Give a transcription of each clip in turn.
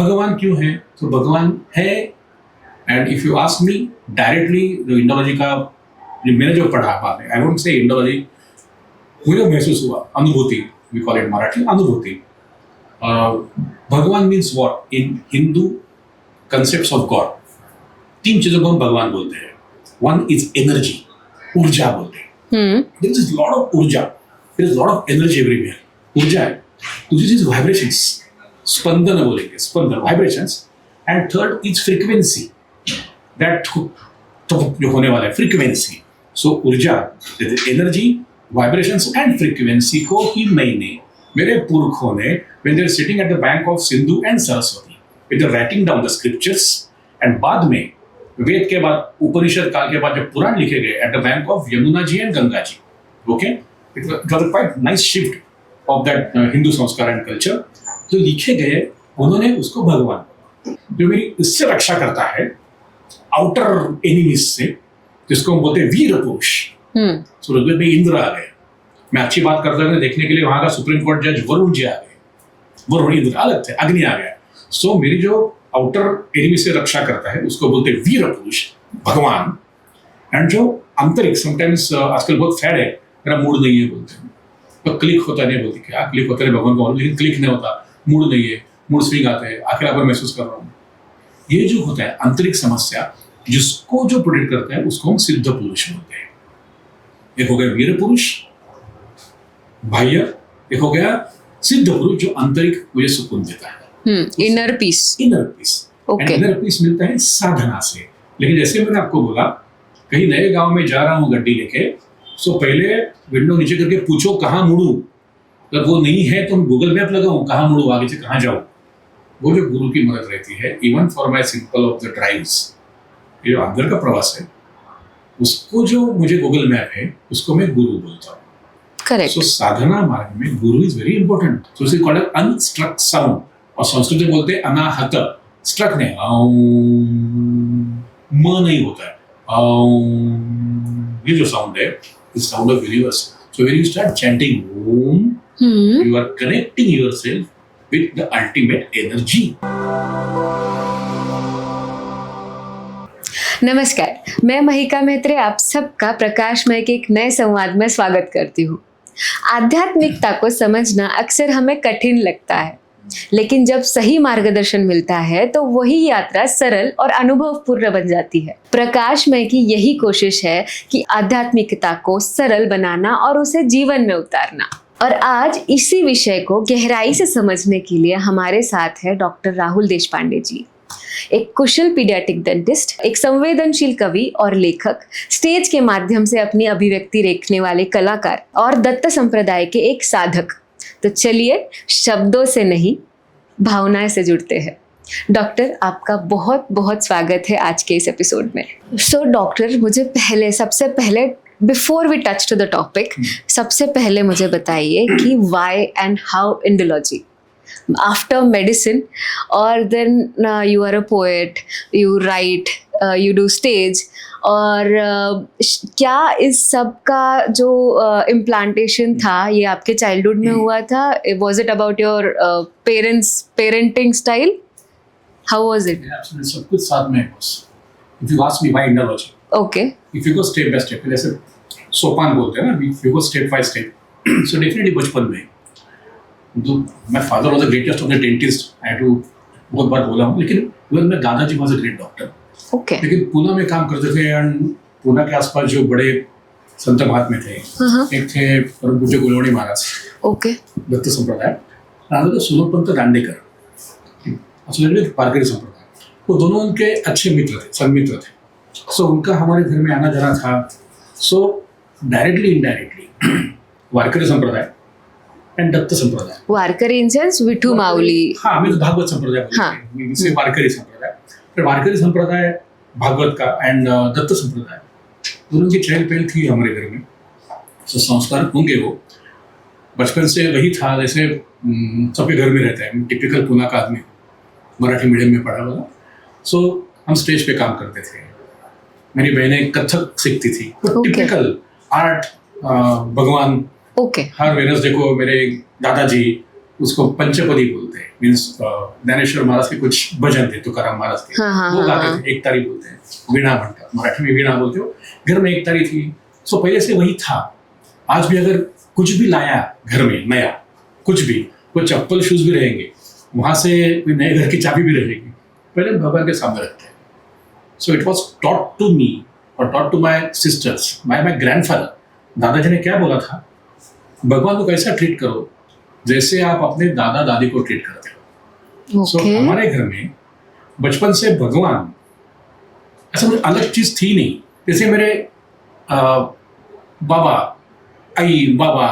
भगवान क्यों है? तो भगवान है, and if you ask me directly, Indology का मैंने जो पढ़ा बाद में, आई वोंट से इंडोलॉजी, मुझे महसूस हुआ, अनुभूति, वी कॉल इट मराठी अनुभूति। भगवान means what in Hindu concepts of God? 3 चीजों को हम भगवान बोलते हैं। वन इज एनर्जी, ऊर्जा बोलते हैं। देयर इज लॉट ऑफ ऊर्जा, there is lot of energy everywhere. ऊर्जा है। दूसरी चीज वाइब्रेशंस, स्पंदन बोलेंगे, स्पंदन, vibrations. And third is frequency, that जो होने वाला है फ्रीक्वेंसी। सो ऊर्जा, एनर्जी, वाइब्रेशंस एंड फ्रीक्वेंसी को ही मैंने, मेरे पुरखों ने, when they were sitting at the bank of Sindhu and Saraswati, when they were writing down the scriptures, and बाद में वेद के बाद, उपनिषद काल के बाद जब पुराण लिखे गए at the bank of Yamuna ji and Ganga ji, okay, it was a quite nice shift of that Hindu संस्कार and culture। जो लिखे गए उन्होंने उसको भगवान, जो मेरी इससे रक्षा करता है आउटर एनिमीज से, जिसको हम बोलते हैं वीर पुरुष। सो ऋग्वेद में इंद्र आ गए। मैं अच्छी बात करते हुए देखने के लिए वहां का सुप्रीम कोर्ट जज वरुण जी आ गए। वरुण, इंद्र अलग थे, अग्नि आ गया। सो मेरी जो आउटर एनिमी से रक्षा करता है उसको बोलते हैं वीर पुरुष, भगवान। एंड जो आंतरिक, समटाइम्स आजकल बहुत फैड है, मेरा मूड नहीं है बोलते हैं, तो क्लिक होता नहीं, बोलते क्या क्लिक होता है भगवान को, लेकिन क्लिक नहीं होता, मूड नहीं है, मूड स्विंग आते हैं, अकेलापन महसूस कर रहा हूँ। ये जो होता है आंतरिक समस्या, जिसको जो प्रोटेक्ट करता है उसको हम सिद्ध पुरुष बोलते हैं। एक हो गया वीर पुरुष बाह्य, एक हो गया सिद्ध पुरुष जो आंतरिक मुझे सुकून देता है, inner peace. Inner peace, inner peace मिलता है साधना से। लेकिन जैसे मैंने आपको बोला, कहीं नए गांव में जा रहा हूँ गड्डी लेके, सो पहले विंडो नीचे करके पूछो कहाँ मुड़ू, अगर वो नहीं है तो गूगल मैप लगाऊं, कहाँ मुड़ू, आगे से कहाँ जाऊं। वो जो गुरु की मदद रहती है, even for my simple of the drives, ये जो अंदर का प्रवास है, उसको जो मुझे गूगल मैप है उसको मैं गुरु बोलता हूँ। करेक्ट। सो साधना मार्ग में गुरु is very important. So it is called unstruck sound, और संस्कृत में बोलते हैं अनाहत, स्ट्रक नहीं, म नहीं होता है, ये जो साउंड है, इस sound of universe. So when you start chanting Om, you are connecting yourself with the ultimate energy. नमस्कार, मैं महिका मेहत्रे आप सबका प्रकाशमय के एक नए संवाद में स्वागत करती हूँ। आध्यात्मिकता को समझना अक्सर हमें कठिन लगता है, लेकिन जब सही मार्गदर्शन मिलता है तो वही यात्रा सरल और अनुभवपूर्ण बन जाती है। प्रकाशमय की यही कोशिश है कि आध्यात्मिकता को सरल बनाना और उसे जीवन में उतारना। और आज इसी विषय को गहराई से समझने के लिए हमारे साथ है डॉक्टर राहुल देशपांडे जी, एक कुशल पीडियाट्रिक डेंटिस्ट, एक संवेदनशील कवि और लेखक, स्टेज के माध्यम से अपनी अभिव्यक्ति रेखने वाले कलाकार और दत्त संप्रदाय के एक साधक। तो चलिए शब्दों से नहीं, भावनाएं से जुड़ते हैं। डॉक्टर, आपका बहुत बहुत स्वागत है आज के इस एपिसोड में। सो डॉक्टर, मुझे सबसे पहले before we touch to the topic, सबसे पहले मुझे बताइए कि why and how Indology after medicine, or then you are a poet, you write, you do stage, और क्या इस सब का जो इम्प्लांटेशन था ये आपके चाइल्डहुड में हुआ था? Was it about your parenting style? How was it? Absolutely, सब कुछ साथ में है बस। If you ask me why indology, okay, if you go step by step, जैसे सोपान बोलते हैं ना, if you go step by step, so definitely बचपन में तो my father was the greatest of the dentist, I had to बहुत बार बोला हूँ, लेकिन मेरे दादाजी was a great doctor। okay, लेकिन पुणे में काम करते थे, एंड पुणे के आसपास जो बड़े संत महात्मे थे, एक थे परम पूज्य गुलवणी महाराज, okay, दत्त संप्रदाय, राजा सुलभपंत दांडेकर, असली वारकरी संप्रदाय, वो दोनों उनके अच्छे मित्र थे, सन्मित्र थे। सो उनका हमारे घर में आना जाना था। सो डायरेक्टली इनडायरेक्टली वारकरी संप्रदाय एंड दत्त संप्रदाय, वारकरी इन सेंस विठू माऊली, हाँ, मैं तो भागवत संप्रदाय बोलते हैं, इसे वारकरी संप्रदाय। फिर वारकरी संप्रदाय भागवत का एंड दत्त संप्रदाय, दोनों की चहल पहल थी हमारे घर में। तो संस्कार होंगे वो बचपन से वही था, जैसे सबके घर में रहता है, टिपिकल पुणे का आदमी, मराठी मीडियम में पढ़ा हुआ। सो हम स्टेज पे काम करते थे, मेरी बहनें कथक सीखती थी, टिपिकल आर्ट, भगवान। ओके, हर वेडनेसडे को मेरे दादाजी उसको पंचपदी बोलते हैं, मीन्स ज्ञानेश्वर महाराज के कुछ भजन थे, तुकाराम महाराज के, हाँ, वो हाँ, गाते हाँ। थे, एक तारी बोलते हैं, वीणा बनकर, मराठी में वीणा बोलते हो। घर में एक तारी थी, सो पहले से वही था। आज भी अगर कुछ भी लाया घर में नया, कुछ भी, वो चप्पल शूज भी रहेंगे, वहां से कोई नए घर की चाबी भी रहेगी, पहले भगवान के सामने रखते हैं। So it was taught to me और taught to my sisters, my grandfather. दादाजी ने क्या बोला था, भगवान को कैसा ट्रीट करो जैसे आप अपने दादा दादी को ट्रीट करते हो। So okay. हमारे घर में बचपन से भगवान ऐसा कोई अलग चीज थी नहीं। जैसे मेरे बाबा, आई, बाबा,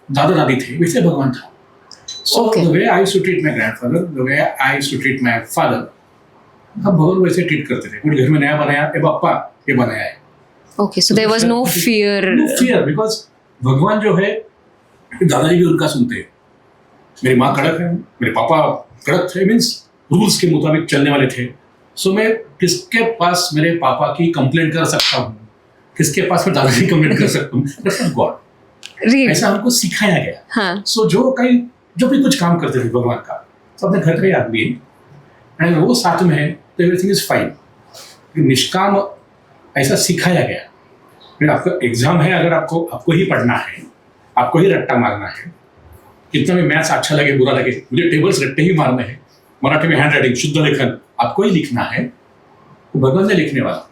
दादा दादी थे, वैसे भगवान था। So Okay. The way I to treat my grandfather, the way I to treat my father, हम भगवान वैसे ट्रीट करते थे। कुछ घर में नया बनाया, ए बाप्पा ये बनाया है, okay, so there was no fear. No fear, because भगवान जो है, दादाजी भी उनका सुनते हैं। मेरी माँ कड़क है, मेरे पापा कड़क थे, मीन्स रूल्स के मुताबिक चलने वाले थे। सो मैं किसके पास मेरे पापा की कंप्लेंट कर सकता हूँ, किसके पास मैं दादाजी कंप्लेंट कर सकता हूँ, दैट्स नॉट गॉड। रीड। ऐसा हमको सिखाया गया। हाँ। सो जो भी कुछ काम करते थे भगवान का, तो अपने घर का ही आदमी है, एंड वो साथ में है, तो एवरीथिंग इज फाइन। निष्काम ऐसा सिखाया गया। फिर आपका एग्जाम है, अगर आपको ही पढ़ना है, आपको ही रट्टा मारना है, कितना भी मैथ्स अच्छा लगे बुरा लगे, मुझे टेबल्स रट्टे ही मारने हैं, मराठी में हैंड राइटिंग शुद्ध लेखन आपको ही लिखना है, तो भगवान ने लिखने वाला,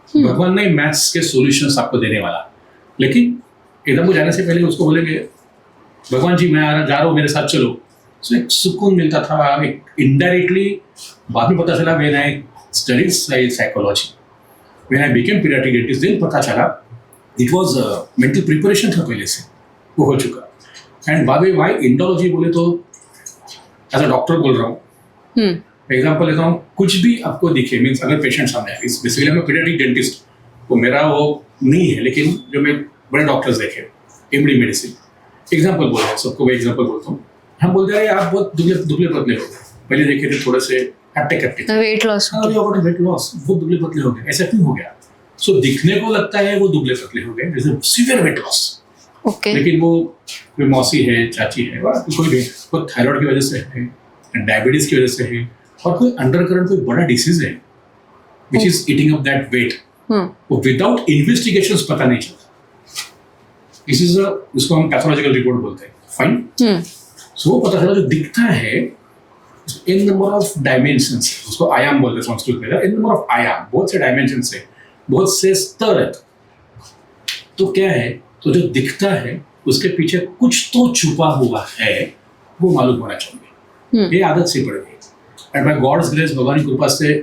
भगवान ने मैथ्स के सॉल्यूशंस आपको देने वाला। लेकिन एकदम को जाने से पहले उसको बोलेंगे, भगवान जी मैं जा रहा हूँ, मेरे साथ चलो। सो एक सुकून मिलता था, एक इनडायरेक्टली। बाद में पता चला, when I studied psychology, when I became paediatric dentist, then पता चला इट वाज मेंटल प्रिपरेशन था पहले से, वो हो चुका। एंड बाद में वाई इंडोलॉजी बोले तो एज अ डॉक्टर बोल रहा हूँ, एग्जाम्पल लेता हूँ, कुछ भी आपको दिखे, मीन्स अगर पेशेंट सामने है, बेसिकली मैं पीडियाट्रिक डेंटिस्ट, तो मेरा वो नहीं है, लेकिन जो मैं बड़े डॉक्टर्स देखे, एमडी मेडिसिन, एग्जाम्पल बोल रहे हैं, सबको मैं एग्जाम्पल बोलता हूँ, हम बोलते हैं आप बहुत दुबले पतले हो गए, पहले देखे थे थोड़े से हट्टे-कट्टे, वेट लॉस। वेट लॉस, बहुत दुबले पतले हो गए, ऐसा क्यों हो गया? सो दिखने को लगता है वो दुबले पतले हो गए, जैसे सीवियर वेट लॉस, ओके। लेकिन वो कोई मौसी है, चाची है, कोई भी, कोई थायराइड की वजह से है, डायबिटीज की वजह से है, और कोई अंडरकरेंट कोई बड़ा डिसीज है which is eating up that weight, वो विदाउट इन्वेस्टिगेशंस पता नहीं चलता। दिस इज उसको हम पैथोलॉजिकल रिपोर्ट बोलते हैं, फाइन। सो वो पता चला जो दिखता है इन नंबर ऑफ डायमेंशंस, उसको आयाम बोलते हैं संस्कृत में, इन नंबर ऑफ आयाम, बहुत से डायमेंशन से, बहुत से स्तर है। तो क्या है, तो जो दिखता है उसके पीछे कुछ तो छुपा हुआ है, वो मालूम होना चाहिए। ये आदत से पड़ गई, एंड बाय गॉड्स ग्रेस, भगवान की कृपा से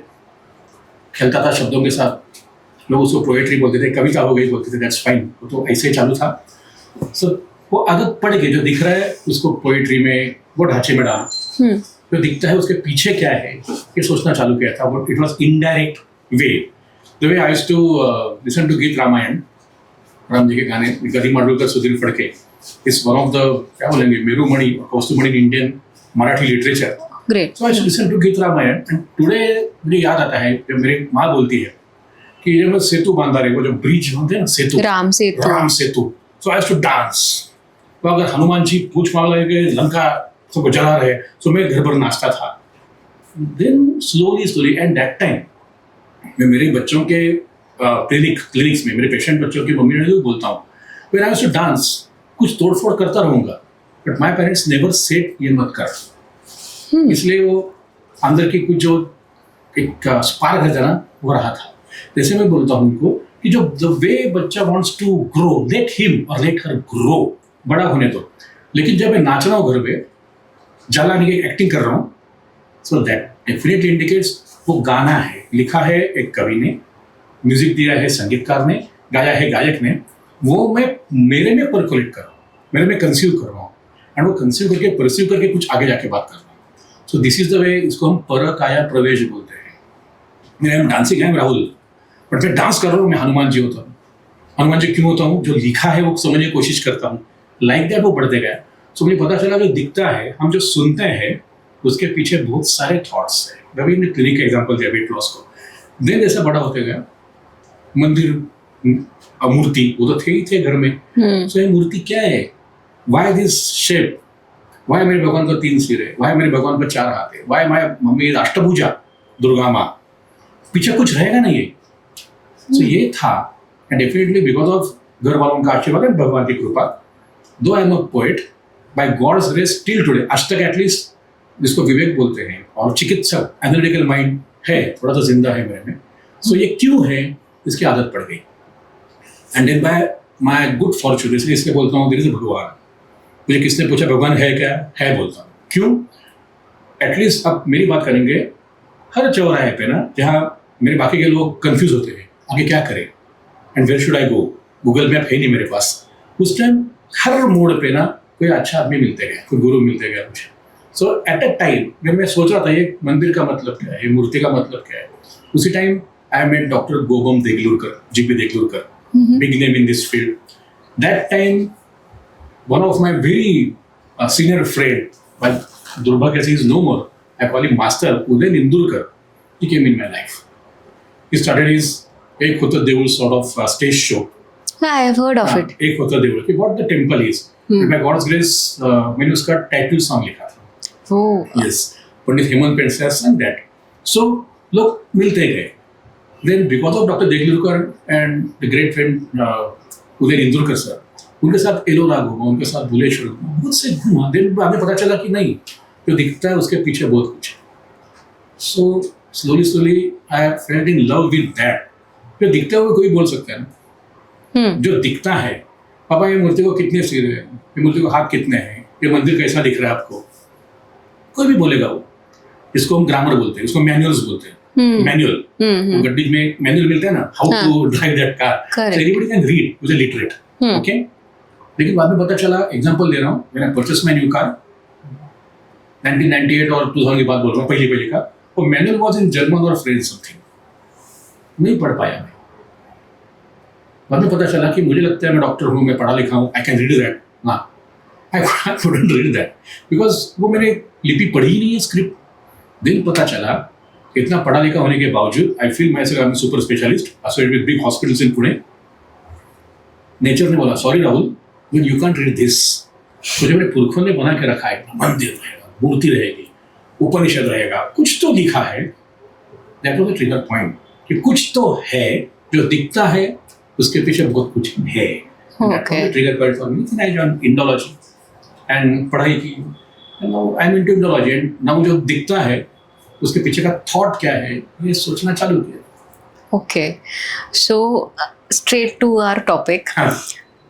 खेलता था शब्दों के साथ। लोग उसको पोएट्री बोलते थे, कविता हो गई बोलते थे, दैट्स फाइन, तो ऐसे ही चालू था। सो वो आदत पड़ गई, जो दिख रहा है उसको पोएट्री में वो ढांचे में डाला, जो दिखता है उसके पीछे क्या है ये सोचना चालू किया था। But it was indirect way, the way I used to listen to Geet Ramayan, Ram ji के गाने, Gadi Madgulkar, Sudhir Phadke, is one of the, क्या बोलेंगे, मेरुमणि और कौस्तुभमणि in Indian Marathi literature. Great. So I listen to Geet Ramayan, and today मुझे याद आता है जब मेरी माँ बोलती है कि जब सेतु बांधा रहे, वो जो ब्रिज होते हैं ना, सेतु, राम सेतु। सो आई टू डांस। तो अगर हनुमान जी पूछ मांग लगे, लंका सबको जला रहे, तो मैं घर पर नाचता था। Then slowly and that time मैं मेरे बच्चों के क्लिनिक्स में मेरे पेशेंट बच्चों की मम्मी ने बोलता हूँ, when I used to dance, कुछ तोड़फोड़ करता रहूंगा, but my parents never said ये मत कर। इसलिए वो अंदर की कुछ जो एक स्पार्क है ना, वो रहा था। जैसे मैं बोलता हूँ उनको कि जो द वे बच्चा wants to grow, let him और लेट हर ग्रो, बड़ा होने दो। लेकिन जब मैं नाच रहा हूँ घर पे, जलाने की एक्टिंग कर रहा हूँ, सो दैट डेफिनेटली इंडिकेट्स वो गाना है, लिखा है एक कवि ने, म्यूजिक दिया है संगीतकार ने, गाया है गायक ने, वो मैं मेरे में परकोलेट कर रहा हूँ, मेरे में कंसीव कर रहा हूँ, एंड वो कंसीव करके परसीव करके कुछ आगे जाके बात कर रहा हूँ। So this is the way, इसको हम परकाया प्रवेश बोलते हैं। मेरा डांसिंग है राहुल, बट मैं डांस कर रहा हूँ, मैं हनुमान जी होता हूँ। हनुमान जी क्यों होता हूँ? जो लिखा है वो समझने की कोशिश करता हूँ, लाइक दैट वो बढ़ते गया। सो मुझे पता चला जो दिखता है, हम जो सुनते हैं, उसके पीछे बहुत सारे थॉट्स हैं। रवि ने क्लिनिक का एग्जाम्पल दिया वेट लॉस को। देन जैसा बड़ा होते गया, मंदिर, मूर्ति, वो तो थे ही थे घर में। सो ये मूर्ति क्या है? Why this shape? वाई मेरे भगवान को 3 सिर है, वाई मेरे भगवान को 4 हाथ है, वाई माय मम्मी अष्टभुजा दुर्गा माँ, पीछे कुछ रहेगा नहीं है। सो ये था, एंड डेफिनेटली बिकॉज ऑफ घर वालों का आशीर्वाद एंड भगवान की कृपा, though I am a poet by God's grace till today, आज तक एटलीस्ट, जिसको विवेक बोलते हैं और चिकित्सक एनालिटिकल माइंड है, थोड़ा सा जिंदा है मेरे में। सो ये क्यों है, इसकी आदत पड़ गई। And then by my good fortune, इसलिए बोलता हूँ देयर इज अ भगवान। मुझे किसने पूछा भगवान है क्या, है बोलता हूँ। क्यों? एटलीस्ट अब मेरी बात करेंगे, हर चौराहे पे ना, जहाँ मेरे बाकी के लोग कंफ्यूज होते हैं आगे क्या करें and where should I go, Google map है नहीं मेरे पास, उस टाइम हर मोड़ पे ना कोई अच्छा आदमी मिलते गए, कोई गुरु मिलते गए मुझे। सो एट अ टाइम मैं सोच रहा था ये मंदिर का मतलब क्या है, ये मूर्ति का मतलब क्या है, उसी टाइम आई मेट डॉक्टर गोबम Deglurkar, GP Deglurkar, big name in this field. That time one of my very senior friend, but Durbhagya is no more, I call him Master Uday Nindurkar, he came in my life. He started his Ek Hota Devul sort of stage show. I have heard of it. Ek Hota Devul, what the temple is. By God's grace, मैंने उसका title song लिखा था। Oh. Yes, Pandit Hemant Pant has sung that. So लोग मिलते गए। Then because of Dr. Deglurkar and the great friend Uday Nindurkar sir, उनके साथ एलोरा घूमा, उनके साथ भुलेश्वर घूमा, मुझसे घूमा, देन हमें पता चला कि नहीं, जो दिखता है उसके पीछे बहुत कुछ है। So slowly I felt in love with that. जो दिखता हुआ कोई बोल सकता है ना, जो दिखता है, पापा ये मूर्ति को कितने सिर है, ये मूर्ति को हाथ कितने हैं, ये मंदिर कैसा दिख रहा है आपको, कोई भी बोलेगा वो। इसको हम ग्रामर बोलते हैं, इसको मैनुअल्स बोलते हैं। मैनुअल, गड्डी में मैनुअल मिलते हैं ना, how to drive that car, anybody can read, मुझे लिटरेट, ओके। लेकिन बाद में पता चला, एग्जांपल दे रहा हूँ, मैंने परचेस माय न्यू कार 1998 और 2000 की बात बोल रहा हूँ, पहली का, वो मैनुअल वाज इन जर्मन और फ्रेंच समथिंग, नहीं पढ़ पाया मैं। बाद में पता चला कि मुझे लगता है मैं डॉक्टर हूँ, मैं पढ़ा लिखा हूँ, आई कैन रीड दैट, ना I couldn't read that because वो मैंने लिपि पढ़ी ही नहीं है, स्क्रिप्ट। देन पता चला इतना पढ़ा लिखा होने के बावजूद I feel my self I am super specialist associated with big hospitals in Pune. Nature ने बोला sorry Rahul, you can't read this. तो जो मेरे पुरखों ने बना के रखा है, मंदिर रहेगा, मूर्ति रहेगी, उपनिषद रहेगा, कुछ तो लिखा है, that was the trigger point कि कुछ तो है, जो दिखता है उसके पीछे बहुत कुछ है। Trigger point for me, I join Indology and पढ़ाई की, now I am into Indology and now जो दिखता है उसके पीछे का थॉट क्या है, ये सोचना चालू किया। Okay, so straight to our topic,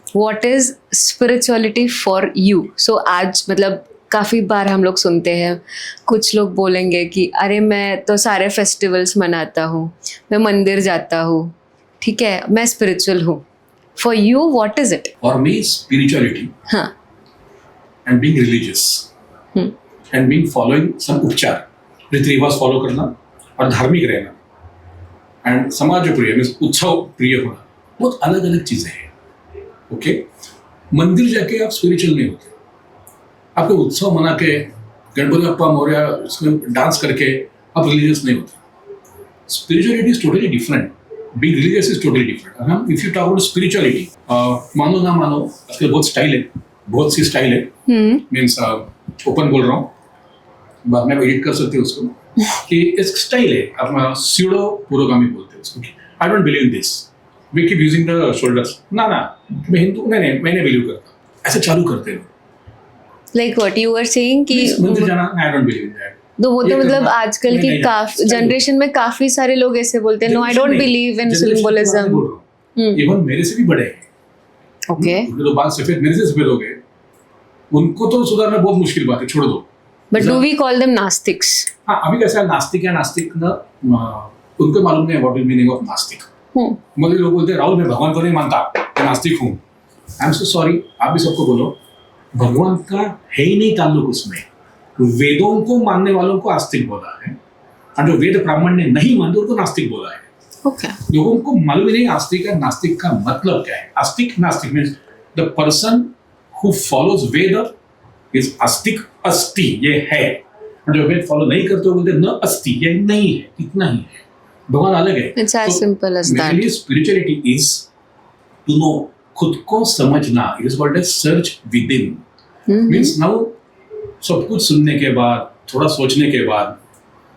what is spirituality for you? So आज मतलब काफ़ी बार हम लोग सुनते हैं, कुछ लोग बोलेंगे कि अरे मैं तो सारे फेस्टिवल्स मनाता हूँ, मैं मंदिर जाता हूँ, ठीक है, मैं स्पिरिचुअल हूँ। For you what is it? For me spirituality and being religious and being following some उपचार, रीति रिवाज फॉलो करना और धार्मिक रहना एंड समाज प्रिय मीन्स उत्सव प्रिय होना, बहुत अलग अलग चीज़ें हैं। ओके, मंदिर जाके आप स्पिरिचुअल नहीं होते, आपको उत्सव मना के गणपति बप्पा मोरया उसमें डांस करके आप रिलीजियस नहीं होते। Spirituality is totally different, being religious is totally different. हम if you talk about spirituality, मानो ना मानो, आजकल बहुत स्टाइल है, बहुत सी स्टाइल है, मीन्स ओपन बोल रहा हूँ, बाद में एडिट कर सकते हो उसको, कि एक स्टाइल है, आप स्यूडो पुरोगामी बोलते हैं उसको। I don't believe this, we keep using the shoulders, ना मैं हिंदू नहीं, मैंने बिलीव करता, ऐसे चालू करते हैं। Like what you are saying कि मंदिर जाना, आई डोंट बिलीव दैट। तो वो तो मतलब आजकल की काफी जनरेशन में काफी सारे लोग ऐसे बोलते हैं, no I don't believe in symbolism. Even मेरे से भी बड़े हैं, ओके, तो बाल सफेद मेरे से सफेद हो गए, उनको तो सुधारना बहुत मुश्किल बात है, छोड़ दो। But do we call them नास्तिक्स? हाँ, अभी कैसा है, नास्तिक या नास्तिक ना, उनको मालूम नहीं व्हाट इज मीनिंग ऑफ नास्तिक। मुझे लोग बोलते हैं राहुल मैं भगवान को नहीं मानता, मैं नास्तिक हूँ। आई एम सो सॉरी, आप भी सबको बोलो, भगवान का है ही नहीं ताल्लुक उसमें। वेदों को मानने वालों को आस्तिक बोला है, और जो वेद ब्राह्मण ने नहीं मानते उनको नास्तिक बोला है। ओके, लोगों को मालूम ही नहीं आस्तिक और नास्तिक का मतलब क्या है। आस्तिक, नास्तिक means the person who follows Veda is आस्तिक, अस्ति ये है, और जो वेद फॉलो नहीं करते बोलते न अस्ति, ये नहीं है, इतना ही है, भगवान अलग है। It's as simple as that. मेरे स्पिरिचुअलिटी इज टू नो, खुद को समझना, it is called as search within. Means now सब कुछ सुनने के बाद, थोड़ा सोचने के बाद,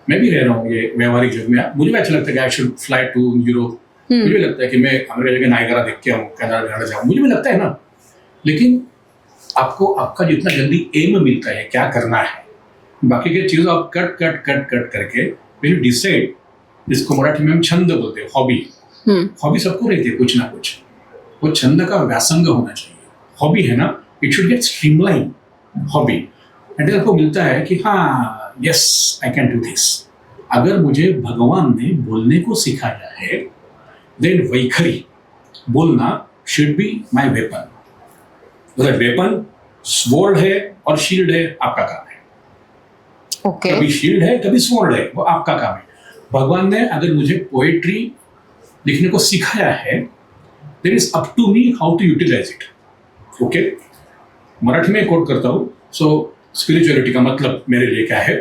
मैं भी रह रहा हूँ ये व्यवहारिक युग में, मुझे भी अच्छा लगता है कि I should fly to Europe. मुझे भी लगता है कि मैं अमेरिका जगह नायगरा देख के आऊँ, कनाडा जाऊँ, मुझे भी लगता है ना। लेकिन आपको आपका जितना जल्दी एम मिलता है क्या करना है, बाकी की चीज़ों आप कट कट कट कट करके when you decide, जिसको मराठी में हम छंद बोलते हैं, हॉबी। हॉबी सबको रहती है कुछ ना कुछ, वो छंद का व्यासंग होना चाहिए। हॉबी है ना, it should get streamline hobby, and आपको मिलता है कि हाँ yes I can do this. अगर मुझे भगवान ने बोलने को सिखाया है, देन वैखरी बोलना शुड बी माई वेपन। मतलब वेपन स्वॉर्ड है और शील्ड है, आपका काम है। ओके कभी शील्ड है, कभी स्वॉर्ड है, वो आपका काम है। भगवान ने अगर मुझे पोएट्री लिखने को सिखाया है, then is up to me how to utilise it. Okay, Marathi में कोट करता हूँ। सो स्पिरिचुअलिटी का मतलब मेरे लिए क्या है,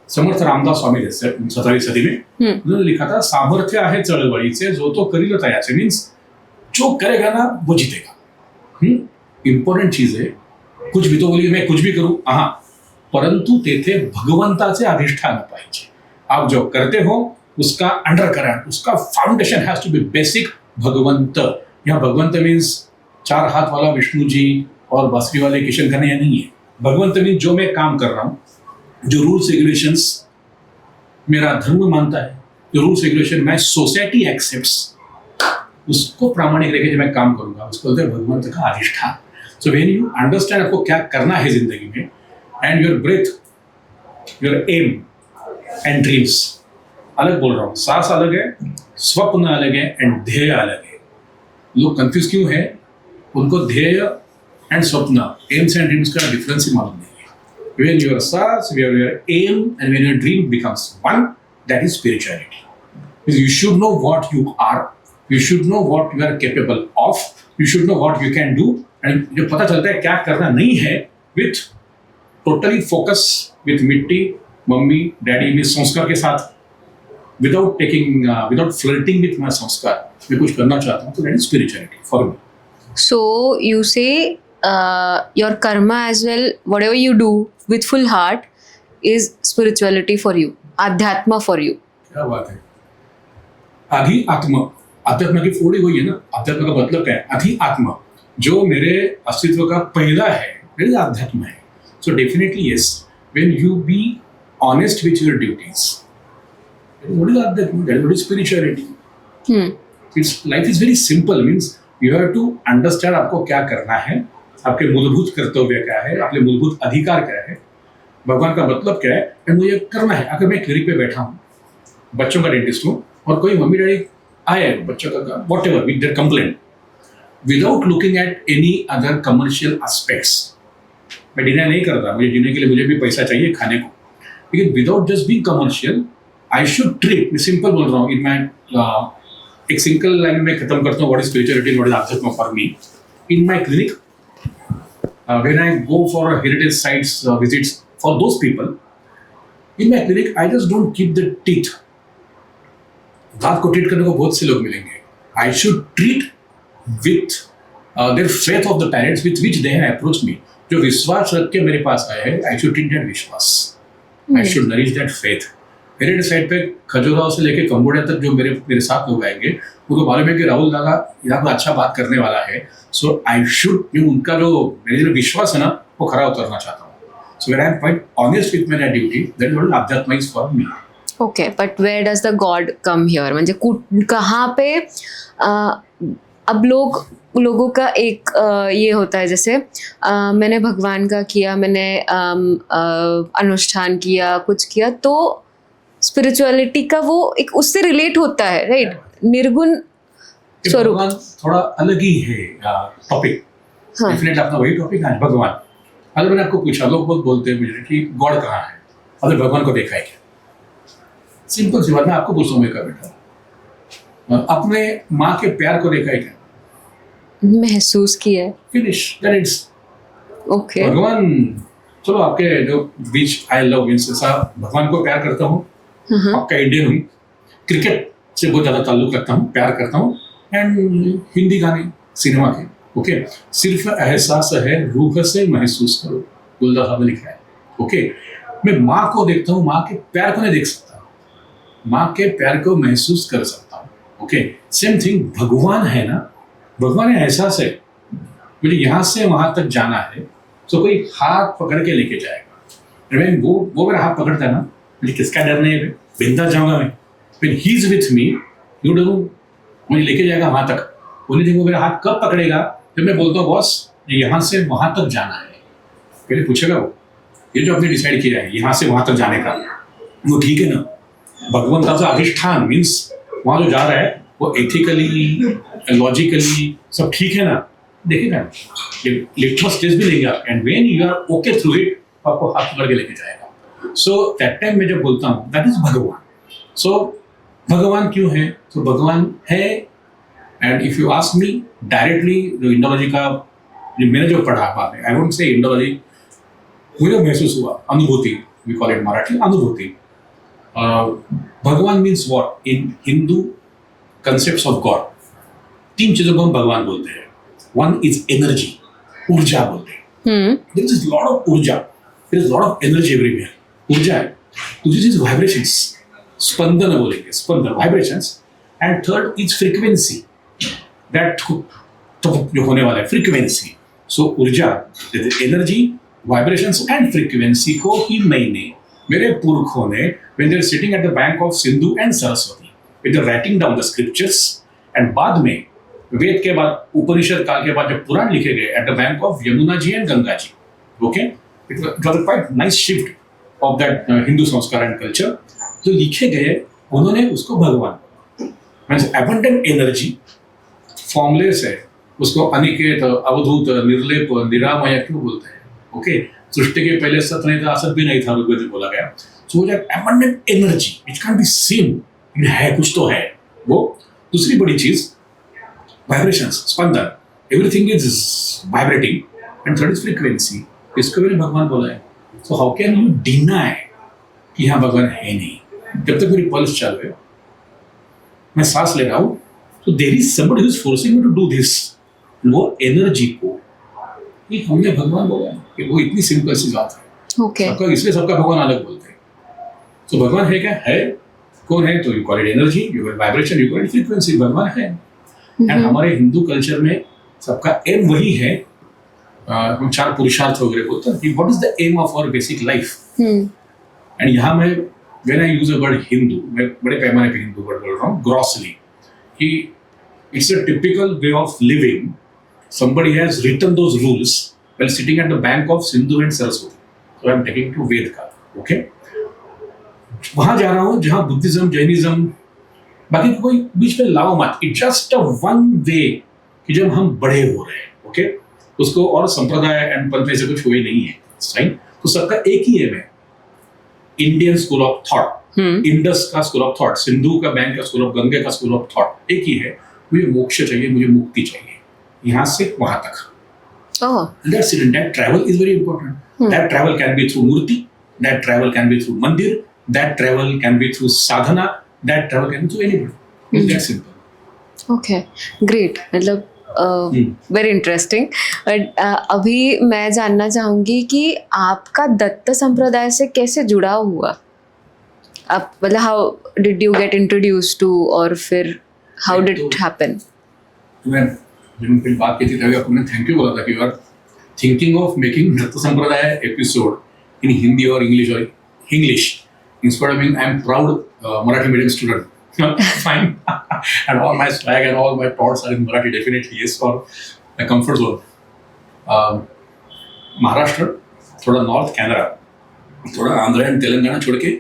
समर्थ रामदास स्वामी जैसे 17वीं सदी में उन्होंने लिखा था, सामर्थ्य आहे चळवळीचे जो तो करील तयाचे। मीन्स जो करेगा ना वो जीतेगा। इम्पॉर्टंट चीज है, कुछ भी तो बोलिए मैं कुछ भी करूं, हाँ, परंतु तेथे भगवंताचे अधिष्ठान पाहिजे। आप जो करते हो उसका अंडरकरंट, उसका foundation has to be basic भगवंत। यहाँ भगवंत मीन्स 4 हाथ वाला विष्णु जी और बांसुरी वाले किशन कन्हैया नहीं है। भगवंत मीन्स जो मैं काम कर रहा हूँ, जो रूल्स रेगुलेशंस मेरा धर्म मानता है, जो rules regulation my society accepts, उसको प्रामाणिक लेके जो मैं काम करूंगा, उसको बोलते हैं भगवंत का अधिष्ठान। सो व्हेन यू अंडरस्टैंड आपको क्या करना है जिंदगी में, and your breath, your aim and dreams, अलग बोल रहा हूँ, सांस अलग है, स्वप्न अलग है एंड ध्येय अलग है। लोग कंफ्यूज क्यों है, उनको ध्येय एंड स्वप्न, एम्स एंड ड्रीम्स का डिफरेंस ही मालूम नहीं है। When your stars, when your aim and when your dream becomes one, that is spirituality. You should know what you are, you should know what you are capable of, you should know what you can do, and जब पता चलता है क्या करना नहीं है, with totally focus, with मिट्टी, mummy, daddy में संस्कार के साथ, without taking, without flirting with my संस्कार, मैं कुछ करना चाहता हूँ, तो that is spirituality for me. So you say your karma as well, whatever you do with full heart is spirituality for you, adhyatma for you. क्या बात है। आधि आत्मा, अध्यात्म की फोड़ी हुई है ना। अध्यात्म का मतलब क्या है, अधि आत्मा, जो मेरे अस्तित्व का पहला है, मेरे अध्यात्म है। So definitely yes, when you be honest with your duties, what is अध्यात्म, that is spirituality. It's life is very simple, means you have to understand आपको क्या करना है, आपके मूलभूत कर्तव्य क्या है, आपके मूलभूत अधिकार क्या है, भगवान का मतलब क्या है, एंड मुझे करना है। अगर मैं क्लिनिक पे बैठा हूँ, बच्चों का डेंटिस्ट हूँ, और कोई मम्मी डैडी आए बच्चों का what ever with their complaint, without looking at any other commercial aspects, मैं डिनाई नहीं करता, मुझे जीने के लिए मुझे भी पैसा चाहिए खाने को, लेकिन without just being commercial I should treat, मैं सिंपल बोल रहा हूँ, इन माई एक सिंगल लाइन में खत्म करता हूँ, what is spirituality, what is अध्यात्म for me. In my clinic, when I go for heritage sites visits for those people, in my clinic I just don't keep the teeth. दांत को treat करने को बहुत से लोग मिलेंगे। I should treat with their faith of the parents with which they have approached me. जो विश्वास रख के मेरे पास आए हैं, I should treat that विश्वास. I should nourish that faith. Heritage site पे खजुराहो से लेके कंबोडिया तक जो मेरे साथ लोग आएंगे, उनको मालूम है कि राहुल दादा यहाँ पर अच्छा बात करने वाला है। सो आई शुड, उनका जो मेरे जो विश्वास है ना, वो खरा उतरना चाहता हूँ। So when I am quite honest with my duty, that is what अध्यात्म is for me. Okay, but where does the god come here, म्हणजे कहाँ पे अब लोगों का एक ये होता है, जैसे मैंने भगवान का किया, मैंने अनुष्ठान किया, कुछ किया, तो स्पिरिचुअलिटी का वो एक उससे रिलेट होता है, राइट? निर्गुण स्वरूप थोड़ा अलग ही है टॉपिक। डेफिनेटली अपना वही टॉपिक है, भगवान। अगर मैंने आपको पूछा, लोग बहुत बोलते हैं मुझे कि गॉड कहाँ है, अगर भगवान को देखा है क्या? सिंपल सी बात, मैं आपको पूछता हूँ, मैं बेटा अपने माँ के प्यार को देखा है क्या? महसूस किया है। Finish, that is okay. भगवान, चलो आपके जो बीच आई लव मीन्स भगवान को प्यार करता हूँ, आपका इंडियन हूँ, क्रिकेट से बहुत ज़्यादा ताल्लुक रखता हूँ, प्यार करता हूँ, एंड हिंदी गाने, सिनेमा के, ओके। सिर्फ एहसास है रूह से महसूस करो, गुलजार साहब ने लिखा है। ओके, मैं माँ को देखता हूँ, माँ के प्यार को नहीं देख सकता, माँ के प्यार को महसूस कर सकता हूँ। ओके, सेम थिंग भगवान है ना, भगवान है एहसास है, मुझे यहाँ से वहां तक जाना है, तो कोई हाथ पकड़ के लेके जाएगा। मैं वो मेरा हाथ पकड़ता है ना, मुझे किसका डर नहीं है, बिंदास जाऊंगा मैं। When he is with me, you know, मुझे लेके जाएगा वहां तक। ओनली थिंग वो मेरा हाथ कब पकड़ेगा जब मैं बोलता हूँ बॉस यहाँ से वहां तक जाना है। पहले पूछेगा वो, ये जो आपने डिसाइड किया है यहाँ से वहां तक जाने का, वो ठीक है ना? भगवंताचा अधिष्ठान मीन्स वहां जो जा रहा है वो एथिकली लॉजिकली सब ठीक है ना? देखिएगा लिटमस टेस्ट भी लेंगे आप, and when you are okay through it आपको हाथ पकड़ के लेके जाएगा। सो दैट टाइम में जब बोलता हूँ दैट इज भगवान। सो भगवान क्यों है? तो भगवान है, and if you ask me directly जो इंडोलॉजी का मैंने जो पढ़ा बाद में, आई वोंट से इंडोलॉजी, मुझे महसूस हुआ अनुभूति, वी कॉल इट मराठी अनुभूति। भगवान means what in Hindu concepts of God, तीन चीजों को हम भगवान बोलते हैं। वन इज एनर्जी, ऊर्जा बोलते हैं। देयर इज लॉट ऑफ ऊर्जा, there is lot of energy everywhere. ऊर्जा है, दूसरी चीज वाइब्रेशंस, स्पंदन बोलेंगे, स्पंदन vibrations. And third is frequency, that जो होने वाला है फ्रीक्वेंसी। सो ऊर्जा, एनर्जी, वाइब्रेशंस एंड फ्रीक्वेंसी को ही मैंने मेरे पुरखों ने when they are sitting at the bank of Sindhu and Saraswati, when they are writing down the scriptures, and बाद में वेद के बाद उपनिषद काल के बाद जब पुराण लिखे गए at the bank of Yamuna ji and Ganga ji, okay, it was a quite nice shift of that Hindu संस्कार and culture। जो लिखे गए उन्होंने उसको भगवान मीन्स abundant energy, फॉर्मलेस है, उसको अनिकेत, अवधूत, निर्लेप, निरामय क्यों बोलते हैं? ओके, सृष्टि के पहले सत नहीं था, असत भी नहीं था, ऋग्वेद में बोला गया। So that abundant energy which can't be seen, है कुछ तो है वो। दूसरी बड़ी चीज vibrations, Spandan, everything is vibrating. And third is frequency, इसको मैंने भगवान बोला है। So how can you deny कि यहाँ भगवान है नहीं? जब तक मेरी पल्स चालू है, मैं सांस ले रहा हूँ, तो there is somebody who is forcing me to do this. वो एनर्जी को ये हमने भगवान बोला है कि वो इतनी सिंपल सी बात है। ओके, सबका, इसलिए सबका भगवान अलग बोलते हैं। तो भगवान है क्या? है। कौन है? तो you call it energy, you call it vibration, you call it frequency. भगवान है। एंड हमारे हिंदू कल्चर में सबका एम वही है। हम चार पुरुषार्थ वगैरह बोलते हैं कि what is the aim of our basic life. And यहाँ मैं when I use a word Hindu, मैं बड़े पैमाने पे हिंदू वर्ड बोल रहा हूँ, ग्रॉसली, कि it's a typical way of living. Somebody has written those rules while sitting at the bank of Sindhu and Saraswati. So I'm taking to Ved का, okay? वहाँ जा रहा हूँ जहाँ बुद्धिज्म, जैनिज्म, बाकी कोई बीच में लाओ मत। It's just a one way कि जब हम बड़े हो रहे हैं, okay? उसको और संप्रदाय एंड पंथ में से कुछ हुए नहीं है, राइट? तो सबका एक ही एम है, Indian school of thought, Indus का स्कूल ऑफ थॉट, सिंधु का बैंक का स्कूल ऑफ, गंगे का स्कूल ऑफ थॉट एक ही है। मुझे मोक्ष चाहिए, मुझे मुक्ति चाहिए, यहाँ से वहां तक। That's it. And that travel is very important. That travel can be through murti, that travel can be through mandir, that travel can be through sadhana, that travel can be through anybody. It's that simple. Okay, great. मतलब very interesting. But अभी मैं जानना चाहूँगी कि आपका दत्त संप्रदाय से कैसे जुड़ाव हुआ? आप मतलब how did you get introduce to, और फिर हाउ डिड इट हैपन? जब मैं बात की थी तभी आपने थैंक यू बोला था कि you are thinking of making Datta Sampradaya episode in Hindi और English instead of being I am proud Marathi medium student fine and all my swag and all my thoughts are in Marathi definitely yes for my comfort zone. Maharashtra, थोड़ा north Canara, थोड़ा Andhra and Telangana छोड़ के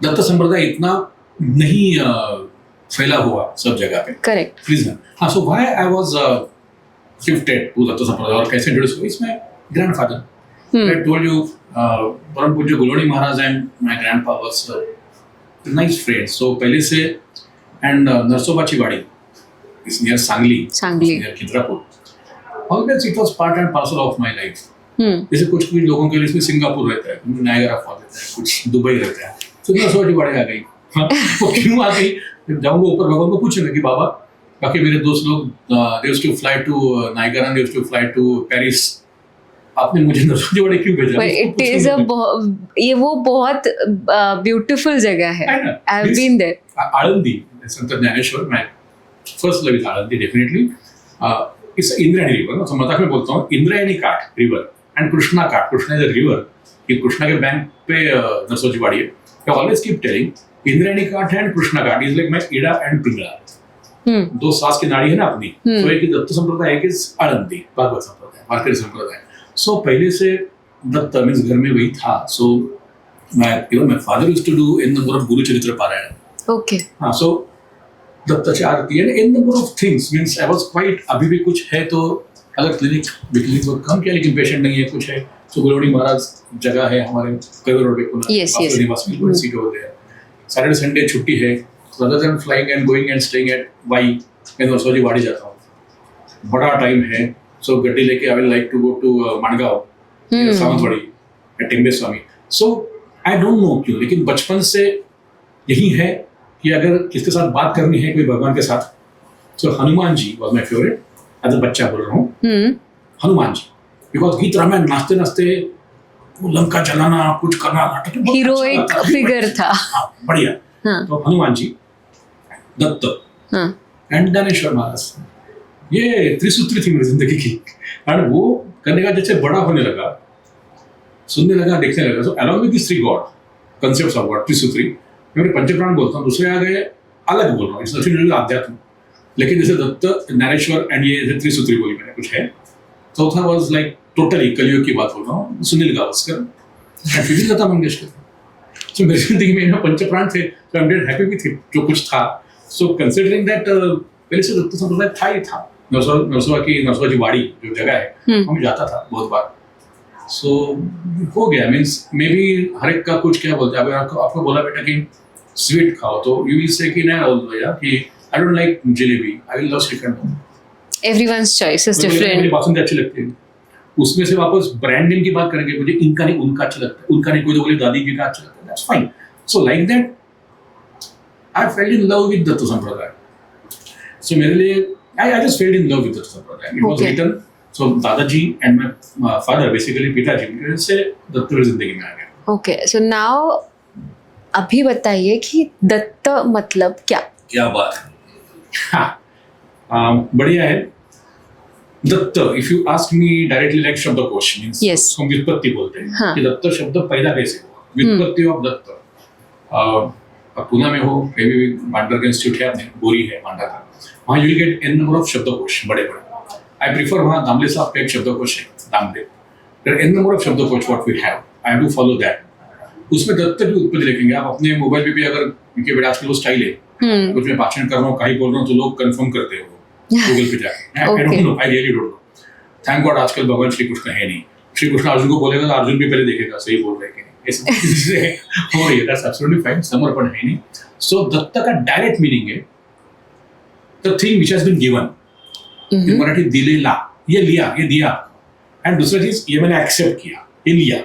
दत्त संप्रदाय इतना नहीं फैला हुआ सब जगह पे। करेक्ट, प्लीज ना। हाँ, so why I was shifted to Datta Sampradaya और कैसे इंट्रोड्यूस हुआ? इसमें ग्रैंडफादर, आई टोल्ड यू, परम पूज्य Guloni Maharaj and my grandpa was nice friends. So पहले से, and Narsobachi Wadi is near Sangli, near Khidrapur. Always it was part and parcel of my life. जैसे कुछ लोगों के लिए इसमें सिंगापुर रहता है, नायगरा फॉल रहता है, कुछ दुबई रहता है, तो नरसोबाची वाड़ी आ गई। वो क्यों आ गई? जाऊंगा ऊपर भगवान को पूछेंगे कि बाबा, बाकी मेरे दोस्त लोग they used to fly to Niagara, they used to fly to Paris, आपने मुझे नरसोजीवाड़ी क्यों भेजा? इट इज अ ये वो बहुत ब्यूटीफुल जगह है. I have been there. Alandi, Sant Dnyaneshwar, मैं first love is Alandi definitely. It's Indrayani river. तो मजाक में बोलता हूँ Indrayani ghat river and Krishna ghat. Krishna is a river. ये कृष्णा के बैंक पे नरसोजीवाड़ी है. I always keep telling Indrayani ghat and Krishna ghat is like my Ida and Pingala. दो सांस की नाड़ी है ना अपनी. तो एक दत्त संप्रदाय, एक इज आळंदी भागवत संप्रदाय, वारकरी संप्रदाय. सो पहले से दत्त मीन्स घर में वही था. So my father used to do in number of Gurucharitra पारायण. ओके. हाँ, सो दत्ताची आरती and in number of things means I was quite. अभी भी कुछ है तो अगर क्लिनिक को कम किया लेकिन पेशेंट नहीं है, कुछ है. सो गुरुवाणी महाराज जगह है हमारे कई रोड पे. Yes, yes. Seat over there. Saturday Sunday छुट्टी है. rather than flying and going and staying at Wai, मैं नरसोजीवाड़ी जाता हूँ. बड़ा टाइम है. सो गड्डी लेके I will like to go to Mangaon, Sawantwadi, Timbe Swami. So I don't know क्यों, लेकिन बचपन से यही है कि अगर किसके साथ बात करनी है, कोई भगवान के साथ, so Hanuman ji was my favourite. As a बच्चा बोल रहा हूँ हनुमान जी, बिकॉज गीत रामायण नाचते नाचते वो लंका जलाना, कुछ करना, हीरोइक फिगर था. बढ़िया. तो हनुमान जी, दत्त एंड ज्ञानेश्वर महाराज, ये त्रिसूत्री थी मेरी जिंदगी की. और वो करने का जैसे बड़ा होने लगा, सुनने लगा, देखने लगा. So along with this three God concepts of God, त्रिसूत्री, मैं पंचप्राण बोलता हूँ. दूसरे आ गए अलग बोल रहा हूँ, इट्स नथिंग आध्यात्म. लेकिन जैसे दत्त, ज्ञानेश्वर एंड ये त्रिसूत्री बोली मैंने, कुछ है. चौथा वाज लाइक टोटली कलियुग की बात बोल रहा हूँ, सुनील गावस्कर, फिर लता मंगेशकर. सो मेरी जिंदगी में पंचप्राण थे. So I am dead happy with it जो कुछ था. सो कंसिडरिंग दैट पहले से दत्त संप्रदाय था ही था. नरसोजीवाड़ी जो जगह है, हम जाता था बहुत बार. सो हो गया. मीन्स मे बी हर एक का कुछ क्या बोलते हैं. अगर आपको बोला बेटा कि स्वीट खाओ तो यू विल से कि नहीं कि I don't like jalebi, I will love shrikhand. Everyone's choice is different. मुझे बासुंदी अच्छी लगती है. उसमें से वापस ब्रांड नेम की बात करेंगे, मुझे इनका नहीं उनका अच्छा लगता है, उनका नहीं कोई तो बोले दादी जी का अच्छा लगता है. That's fine. So like that I fell in love with Datta Sampradaya. So मेरे लिए I just fell in love with Dutt संप्रदाय. It was written. So दादाजी and my father basically पिताजी उनके से दत्त जिंदगी में आ गया. Okay, so now अभी बताइए कि दत्त मतलब क्या? क्या बात है. हाँ, बढ़िया है. Dutt, if you ask me directly like शब्दकोश means हम व्युत्पत्ति बोलते हैं कि दत्त शब्द पैदा कैसे हुआ. व्युत्पत्ति ऑफ दत्त. पुणे में हो, कहीं भी मांडर का इंस्टीट्यूट है, अपने बोरी है मांडा का, वहाँ you will get an number of शब्दकोश बड़े बड़े. आई प्रीफर वहाँ दामले साहब का एक शब्दकोश है, दामले. एन नंबर ऑफ शब्दकोश what we have, I have to follow that. उसमें दत्त की उत्पत्ति लिखेंगे आप. अपने मोबाइल पे भी अगर उनके बेटा आजकल वो स्टाइल है, कुछ मैं भाषण कर रहा हूँ, कहीं बोल रहा हूँ तो लोग कंफर्म करते हो गूगल पे जाके. आई don't no, I really don't know. Thank God आजकल भगवान श्री कृष्ण है नहीं. श्री कृष्ण अर्जुन को बोलेगा तो अर्जुन भी पहले देखेगा सही बोल रहे हैं कि नहीं. ऐसे हो रही है. That's absolutely fine. समर्पण है नहीं. सो दत्त का डायरेक्ट मीनिंग है the thing which has been given. In Marathi दिलेला, ये लिया, ये दिया. एंड दूसरा चीज, ये मैंने एक्सेप्ट किया, ये लिया,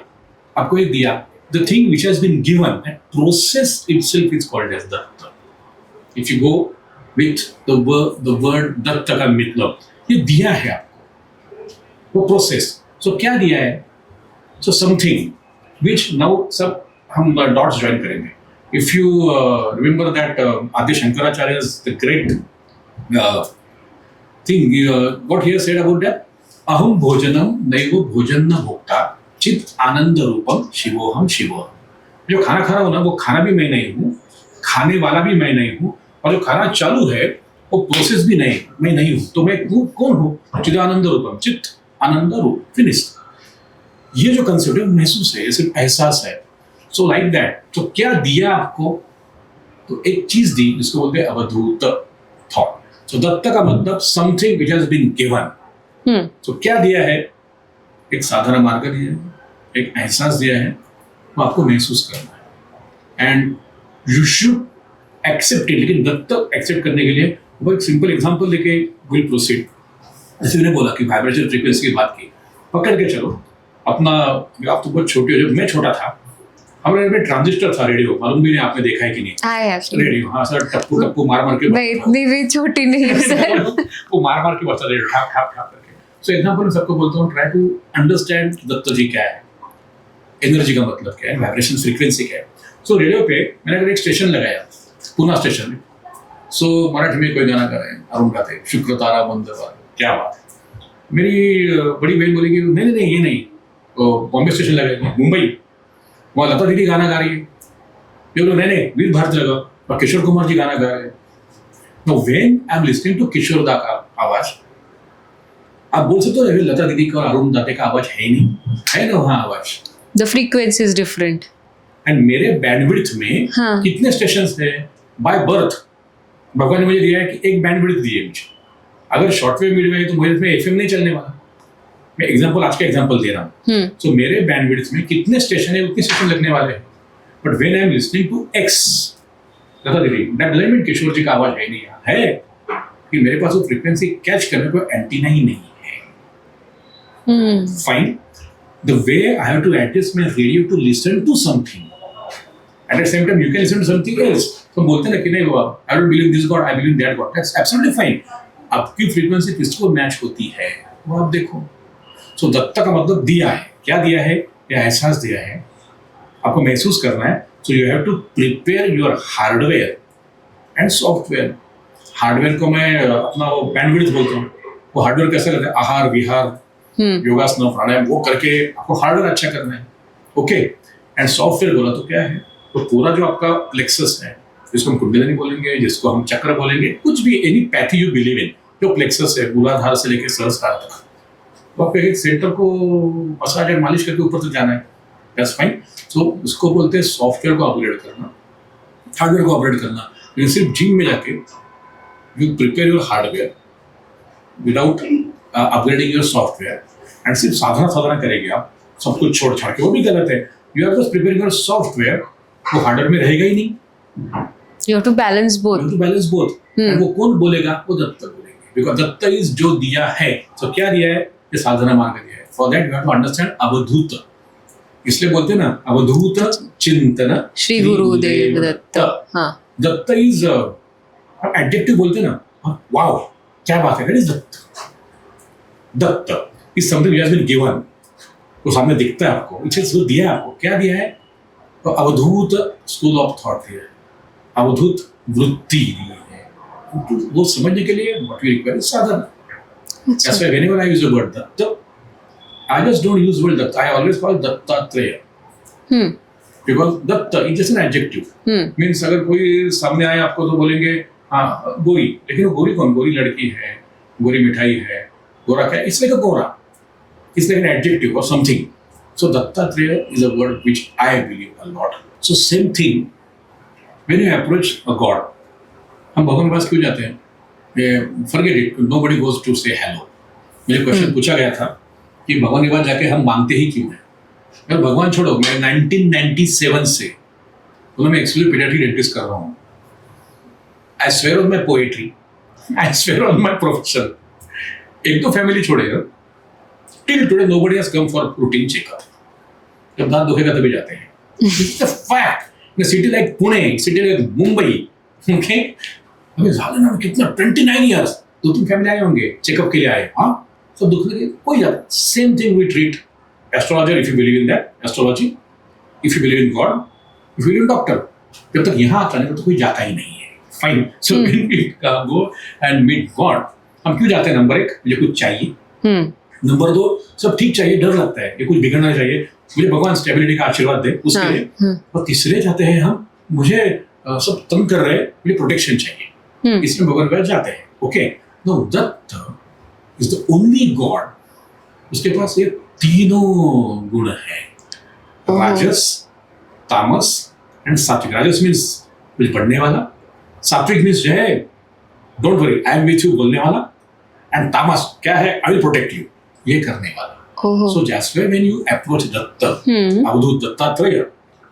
आपको ये दिया. The thing which has been given, that process itself is called as Datta. If you go with the word Datta का मतलब, ये दिया है आपको, वो प्रोसेस. सो क्या दिया है? सो समथिंग विच नाउ सब हम डॉट्स ज्वाइन करेंगे. If you remember that Adi Shankaracharya's the great thing, what he has said about that, aham bhojanam naivo bhojanna bhokta चित आनंद रूपम शिवोहम शिवोहम. जो खाना खा रहा हूँ ना, वो खाना भी मैं नहीं हूँ, खाने वाला भी मैं नहीं हूँ, और जो खाना चालू है वो प्रोसेस भी नहीं, मैं नहीं हूँ. तो मैं कौन हूँ? चित आनंद रूपम, चित आनंद रूप, फिनिश. ये जो कंसेप्ट है महसूस है, ये सिर्फ एहसास है. सो लाइक दैट. तो क्या दिया आपको? तो एक चीज दी जिसको बोलते हैं अवधूत थॉट. सो दत्त का मतलब something which has been given. तो क्या दिया है? एक साधारण मार्ग दिया है, एक एहसास दिया है, वो आपको महसूस करना है. And you should accept it. लेकिन दत्त एक्सेप्ट करने के लिए वो एक सिंपल एग्जाम्पल लेके विल प्रोसीड. जैसे मैंने बोला कि वाइब्रेशन फ्रीक्वेंसी की बात की, पकड़ के चलो अपना. आप तो बहुत छोटी हो, जब मैं छोटा था हमारे घर में ट्रांजिस्टर था, रेडियो. मालूम भी नहीं आपने देखा है कि नहीं रेडियो. हाँ सर, टप्पू मार के. मैं इतनी भी छोटी नहीं हूँ सर. वो मार के बचता रेडियो, ठैप ठैप ठैप करके. सो एग्जाम्पल मैं सबको बोलता हूँ, ट्राई टू अंडरस्टैंड दत्त जी क्या है, एनर्जी का मतलब क्या है, वाइब्रेशन फ्रीक्वेंसी क्या है. सो रेडियो पे मैंने अगर एक स्टेशन लगाया, पूना स्टेशन में, सो मराठी में कोई गाना गा रहे हैं, अरुण गाते शुक्र तारा मंदवार, क्या बात है. मेरी बड़ी बहन बोलेगी नहीं नहीं नहीं ये नहीं, तो बॉम्बे स्टेशन लगाएंगे, मुंबई, वहाँ लता दीदी गाना गा रही है, ये बोलो नहीं नहीं वीर भारती लगा, और किशोर कुमार जी गाना गा रहे हैं. No when I am listening to Kishore da का आवाज, आप बोल सकते हो लता दीदी का और अरुण दाते का आवाज है ही नहीं, है ना वहाँ आवाज. The frequency is different. And मेरे बैंडविड्थ में हाँ. कितने स्टेशंस हैं बाय बर्थ, भगवान ने मुझे दिया है कि एक बैंडविड्थ दी है मुझे. अगर शॉर्टवेव मीडिया है तो मुझे इसमें एफएम नहीं चलने वाला. मैं एग्जांपल आज का एग्जांपल दे रहा हूँ. सो मेरे बैंडविड्थ में कितने स्टेशन है उतने स्टेशन लगने वाले हैं. But when I am listening to ex Lata didi, that doesn't mean Kishore ji का आवाज है नहीं है, कि मेरे पास वो फ्रीक्वेंसी कैच करने को एंटीना ही नहीं है. Fine. The way I have to adjust my radio to listen to something. At the same time, you can listen to something else. तो बोलते हैं ना कि नहीं हुआ, I don't believe this God, I believe that God. That's absolutely fine. आपकी frequency किसको match होती है वो आप देखो. So दत्ता का मतलब दिया है. क्या दिया है? या एहसास दिया है. आपको महसूस करना है. So you have to prepare your hardware and software. Hardware को मैं अपना वो बैंडविड्थ बोलता हूँ. वो हार्डवेयर कैसे करते हैं? आहार विहार, योगासन प्राणायाम, वो करके आपको हार्डवेयर अच्छा करना है. ओके. एंड सॉफ्टवेयर बोला तो क्या है, तो पूरा जो आपका प्लेक्सस है, जिसको हम कुंडलिनी बोलेंगे, जिसको हम चक्र बोलेंगे, कुछ भी एनी पैथी यू बिलीव इन, जो प्लेक्सस है मूलाधार से लेकर सहस्त्रार तक, तो आपको एक सेंटर को मसाज और मालिश करके ऊपर तक जाना है. That's fine. सो उसको बोलते हैं सॉफ्टवेयर को अपग्रेड करना, हार्डवेयर को अपग्रेड करना. लेकिन सिर्फ जिम में जाके you prepare your hardware without upgrading your software, and सिर्फ साधना करेंगे आप, सब कुछ छोड़ छाड़ के, वो भी गलत है. You are just preparing your software, वो हार्डवेयर में रहेगा ही नहीं. You have to balance both. वो कौन बोलेगा? वो दत्त बोलेंगे, बिकॉज दत्त इज जो दिया है. तो क्या दिया है? ये साधना मार्ग दिया है. For that you have to understand Avadhoot. इसलिए बोलते हैं ना अवधूत चिंतन श्री गुरुदेव दत्त. हाँ. दत्त इज एडजेक्टिव बोलते हैं ना, वाओ क्या बात है, that is Datta. Datta is something which has been given. वो सामने दिखता है आपको, इसे जो दिया है आपको, क्या दिया है? तो अवधूत स्कूल ऑफ थॉट दिया है, अवधूत वृत्ति दी है. तो वो समझने के लिए what we require is sadhana. That's why whenever I use the word Datta, I just don't use word Datta. I always call Dattatreya. Because Datta is just an adjective. Means अगर कोई सामने आए आपको तो बोलेंगे हाँ गोरी, लेकिन वो गोरी कौन? गोरी लड़की है, गोरी मिठाई है, गोरा क्या? It's like a gora. It's like an adjective or something. So Dattatreya is a word which I believe a lot. So same thing when you approach a God. हम भगवान के पास क्यों जाते हैं? Forget it. Nobody goes to say hello. मुझे question पूछा गया था कि भगवान के पास जाके हम मांगते ही क्यों हैं? यार भगवान छोड़ो, मैं 1997 से मैं एक्चुअली पीडियाट्रिक डेंटिस्ट कर रहा हूँ. I swear on my poetry. I swear on my profession. एक तो फैमिली छोड़ेगा. Till today nobody has come for routine checkup. जब दांत दुखेगा तभी जाते हैं. It's a fact. In a city like Pune, city like Mumbai, okay? अभी ज़्यादा ना कितना 29 years 2-3 फैमिली आए होंगे चेकअप के लिए आए. हाँ सब दुख लगे कोई जाता. Same thing we treat astrologer if you believe in that astrology, if you believe in God, if you believe in doctor. जब तक यहाँ आता नहीं तो कोई जाता ही नहीं है. Fine. So go and meet God. हम क्यों जाते हैं? नंबर 1 मुझे कुछ चाहिए. नंबर 2 सब ठीक चाहिए, डर लगता है ये कुछ बिगड़ना चाहिए, मुझे भगवान स्टेबिलिटी का आशीर्वाद दे उसके लिए. और तीसरे जाते हैं हम, मुझे सब तंग कर रहे हैं, मुझे प्रोटेक्शन चाहिए, इसमें भगवान के पास जाते हैं. Okay. No Datta is the only God, उसके पास ये तीनों गुण है, राजस, तामस एंड सात्विक. राजस मीन्स मुझे पढ़ने वाला, सात्विक मीन्स जो है don't worry I am with you बोलने वाला, एंड तामस क्या है? आई विल प्रोटेक्ट यू, ये करने वाला. So just when you approach Datta, Avadhoot Dattatreya,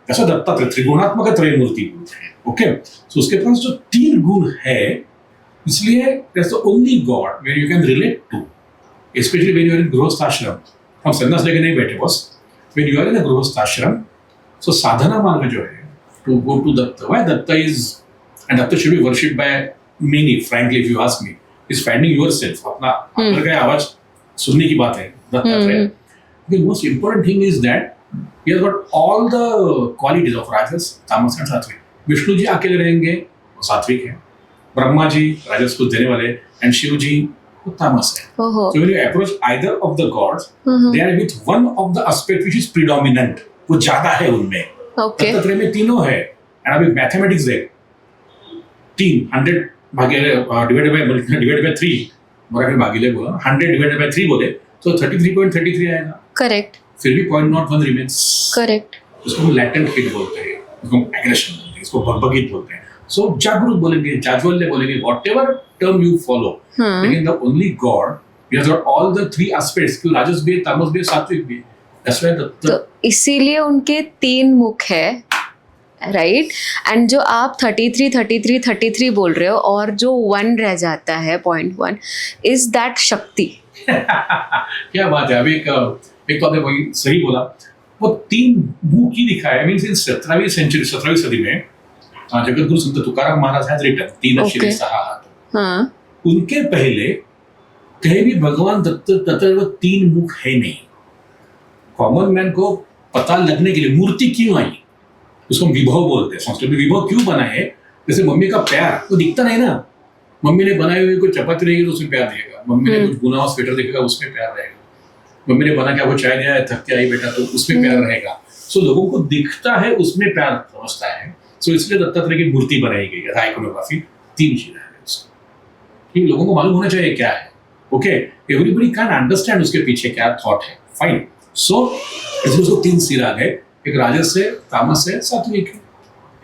ऐसा दत्तात्रेय त्रिगुणात्मक त्रय मूर्ति बोलते हैं. ओके. सो उसके पास जो 3 गुण है, इसलिए that's the only god where you can relate to, specially when you are in गृहस्थाश्रम. हम संन्यास लेके नहीं बैठे बस, when you are in a गृहस्थाश्रम. सो साधना मार्ग जो है to go to Datta. Why Datta is, and Datta should be worshipped by many, frankly if you ask me, is finding yourself. अपना अंदर का आवाज सुनने की बात है Dattatreya. The most important thing is that he has got all the qualities of Rajas, Tamas and Sattvic. Vishnu ji अकेले रहेंगे वो सात्विक है, ब्रह्मा जी राजस को देने वाले, एंड शिव जी वो तामस है. ओहो. So when you approach either of the gods, they are with one of the aspect which is predominant. वो ज्यादा है उनमें. Okay. दत्तात्रेय में तीनों है. एंड अभी मैथमेटिक्स देख, 100 भागिले डिवाइडेड बाय 3, मराठी में भागिले बोला, 100 डिवाइडेड बाय 3 बोले तो 33.33 आएगा. करेक्ट. फिर भी 0.01 रिमेन्स. करेक्ट. इसको हम लैटेंट हिट बोलते हैं, इसको एग्रेशन बोलते हैं, इसको बगबगित बोलते हैं. सो जागरूक बोलेंगे, जाज्वल्य बोलेंगे, व्हाटएवर टर्म यू फॉलो. लेकिन the only God he has got all the 3 aspects, कि राजस भी है, तामस भी है, सात्विक भी है. दैट्स व्हाई तो इसीलिए उनके 3 मुख है, राइट. एंड जो आप 33 बोल रहे हो और जो 1 रह जाता है 0.1, इज दैट शक्ति. क्या बात है. अभी एक तो आपने वही सही बोला, वो 3 मुख ही दिखा है. मीन्स इन 17वीं सेंचुरी, 17वीं सदी में जगत गुरु संत तुकाराम महाराज हैज रिटन 3 शिरे 6 हाथ. हाँ. उनके पहले कहीं भी भगवान दत्तात्रेय वो 3 मुख है नहीं. कॉमन मैन को पता लगने के लिए मूर्ति क्यों आई, उसको हम विभव बोलते हैं. संस्कृत में विभव क्यों बना है? जैसे मम्मी का प्यार वो दिखता नहीं ना. मम्मी ने बनाई हुई कोई चपाती रहेगी तो उसमें प्यार रहेगा, मम्मी ने कुछ बुना हुआ स्वेटर देखेगा उसमें प्यार रहेगा, मम्मी ने बना के आपको चाय दिया है, थक के आई बेटा, तो उसमें प्यार रहेगा. सो लोगों को दिखता है उसमें प्यार समझता है. सो इसलिए दत्तात्रेय की मूर्ति बनाई गई है, आइकोनोग्राफी 3 शिरा है उसका. कि लोगों को मालूम होना चाहिए क्या है. ओके, एवरीबडी कैन अंडरस्टैंड उसके पीछे क्या थॉट है. फाइन. सो इसलिए उसको 3 सिरा है, एक राजस है, तामस है, सात्विक है.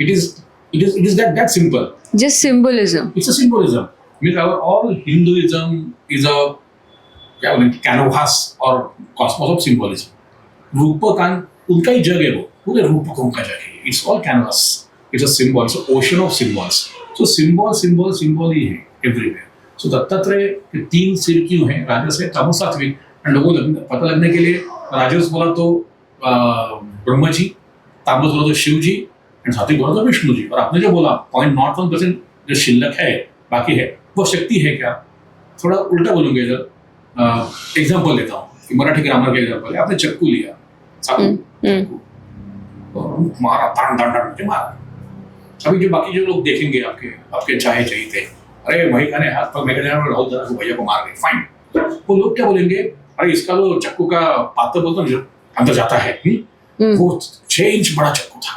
It is that simple. Just symbolism. It's a symbolism. Means our all Hinduism is a क्या बोलेंगे कैनवास और कॉस्मोस ऑफ सिंबलिज्म. रूपकान उनका ही जग है, वो पूरे रूपकों का जग है. It's all canvas, it's a symbol, it's ocean of symbols. So symbol ही है एवरीवेयर. सो दत्तात्रेय के 3 सिर क्यों हैं? राजस है, तामस, सात्विक. एंड लोगों को पता लगने के लिए राजस बोला तो ब्रह्मा जी, तामस बोला तो शिव जी, एंड सात्विक बोला तो विष्णु जी. और आपने जो बोला 0.01% जो शिल्लक है बाकी है, वो शक्ति है क्या? थोड़ा उल्टा बोलूंगे इधर. एग्जाम्पल लेता हूँ कि मराठी ग्रामर का एग्जाम्पल है. आपने चक्कू लिया, चाकू, और मारा, तान के मारा. अभी जो बाकी जो लोग देखेंगे आपके चाहे चाहिए, अरे वही खाने हाथ पर मैं राहुल दादा को, भैया को मार गए. फाइन. वो लोग क्या बोलेंगे? अरे इसका तो चक्कू का पात्र बोलता जो अंदर जाता है, वो 6 इंच बड़ा चक्कू था,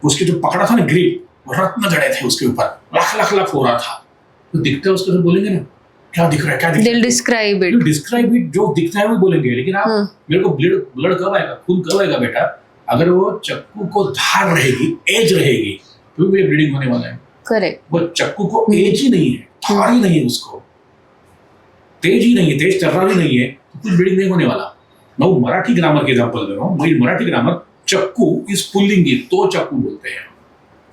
उसके जो पकड़ा था ना ग्रिप, रत्न जड़े थे उसके ऊपर, लाख हो रहा था. तो दिखता है उसको तो बोलेंगे ना क्या दिख रहा है, क्या दिख रहा है. Describe it. जो दिखता है वो बोलेंगे. लेकिन आप मेरे को ब्लड कब आएगा, खून कब आएगा बेटा? अगर वो चक्कू को धार रहेगी, एज रहेगी, तो भी ब्लीडिंग होने वाला है. करेक्ट. वो चक्कू को एज ही नहीं है, धार ही नहीं है, उसको तेज ही नहीं है, तेज तर्रा भी नहीं है, तो कुछ ब्लीडिंग नहीं होने वाला. मैं वो मराठी ग्रामर के एग्जाम्पल दे रहा हूँ. मराठी ग्रामर चक्कू इस पुल्लिंगी, तो चक्कू बोलते हैं,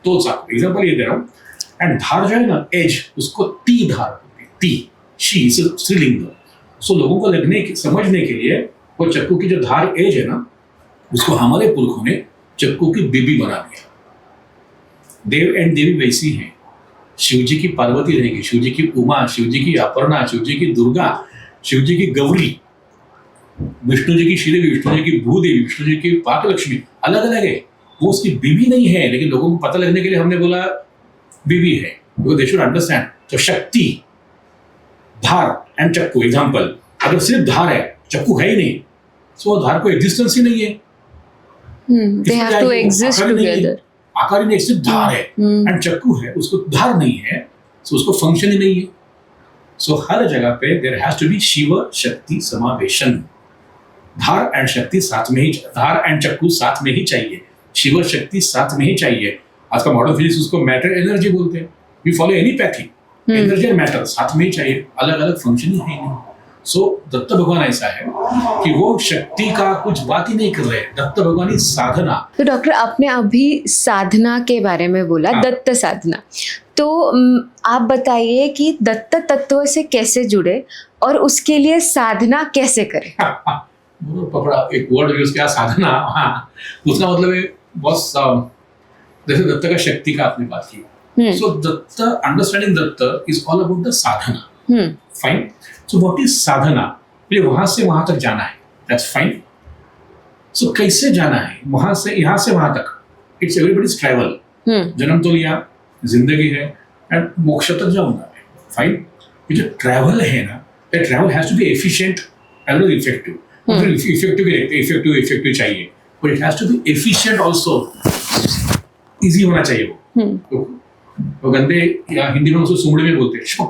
तो चाकू. एग्जाम्पल ये दे रहा हूँ. एंड धार जो है ना, एज, उसको ती धार बोलते हैं. ती, शी, स्त्रीलिंग. सो लोगों को समझने के लिए वो चक्कू की जो धार एज है ना, उसको हमारे पुरखों ने चक्कू की बीबी बना दिया. देव एंड देवी वैसी हैं. शिव जी की पार्वती रहेगी, शिव जी की उमा, शिव जी की अपर्णा, शिव जी की दुर्गा, शिव जी की गौरी, विष्णु जी की श्रीदेवी, विष्णु जी की भूदेवी, विष्णु जी की पाकलक्ष्मी, अलग अलग है. वो उसकी बीवी नहीं है, लेकिन लोगों को पता लगने के लिए हमने बोला बीवी है. They should understand. तो शक्ति, धार एंड चक्कू एग्जाम्पल. अगर सिर्फ धार है, चक्कू है ही नहीं, तो धार को एग्जिस्टेंस ही नहीं है. They have to exist together. आकार ही नहीं, सिर्फ धार है. एंड चक्कू है, उसको धार नहीं है, तो उसको फंक्शन ही नहीं है. सो हर जगह पे there has to be Shiv Shakti समावेशन. धार एंड शक्ति साथ में ही, धार एंड चक्कू साथ में ही चाहिए, शिव शक्ति साथ में ही चाहिए. आज का मॉडर्न फिजिक्स उसको मैटर एनर्जी बोलते हैं. We follow any pathy, energy and matter साथ में ही चाहिए, अलग अलग फंक्शन ही है नहीं. सो दत्त भगवान ऐसा है कि वो शक्ति का कुछ बात ही नहीं कर रहे. दत्त भगवान ही साधना. तो डॉक्टर, आपने अभी साधना के बारे में बोला. हाँ. दत्त साधना. तो आप बताइए कि दत्त तत्व से कैसे जुड़े और उसके लिए साधना कैसे करें. पकड़ा एक वर्ड यूज किया, साधना. हाँ, उसका मतलब है बस जैसे दत्त का शक्ति का आपने बात की. So Datta, understanding Datta is all about the sadhana. Fine. So what is sadhana? मुझे वहां से वहां तक जाना है, दैट्स फाइन। सो कैसे जाना है वहां से यहाँ से वहां तक, इट्स एवरीबडीज ट्रैवल। जन्म तो लिया, जिंदगी है, एंड मोक्ष तक जाऊंगा, फाइन। ये जो ट्रैवल है ना, that travel has to be efficient as well effective. Effective चाहिए, but it has to be efficient also, easy होना चाहिए वो। तो गंदे या हिंदी में उसको सुमड़े में बोलते हैं,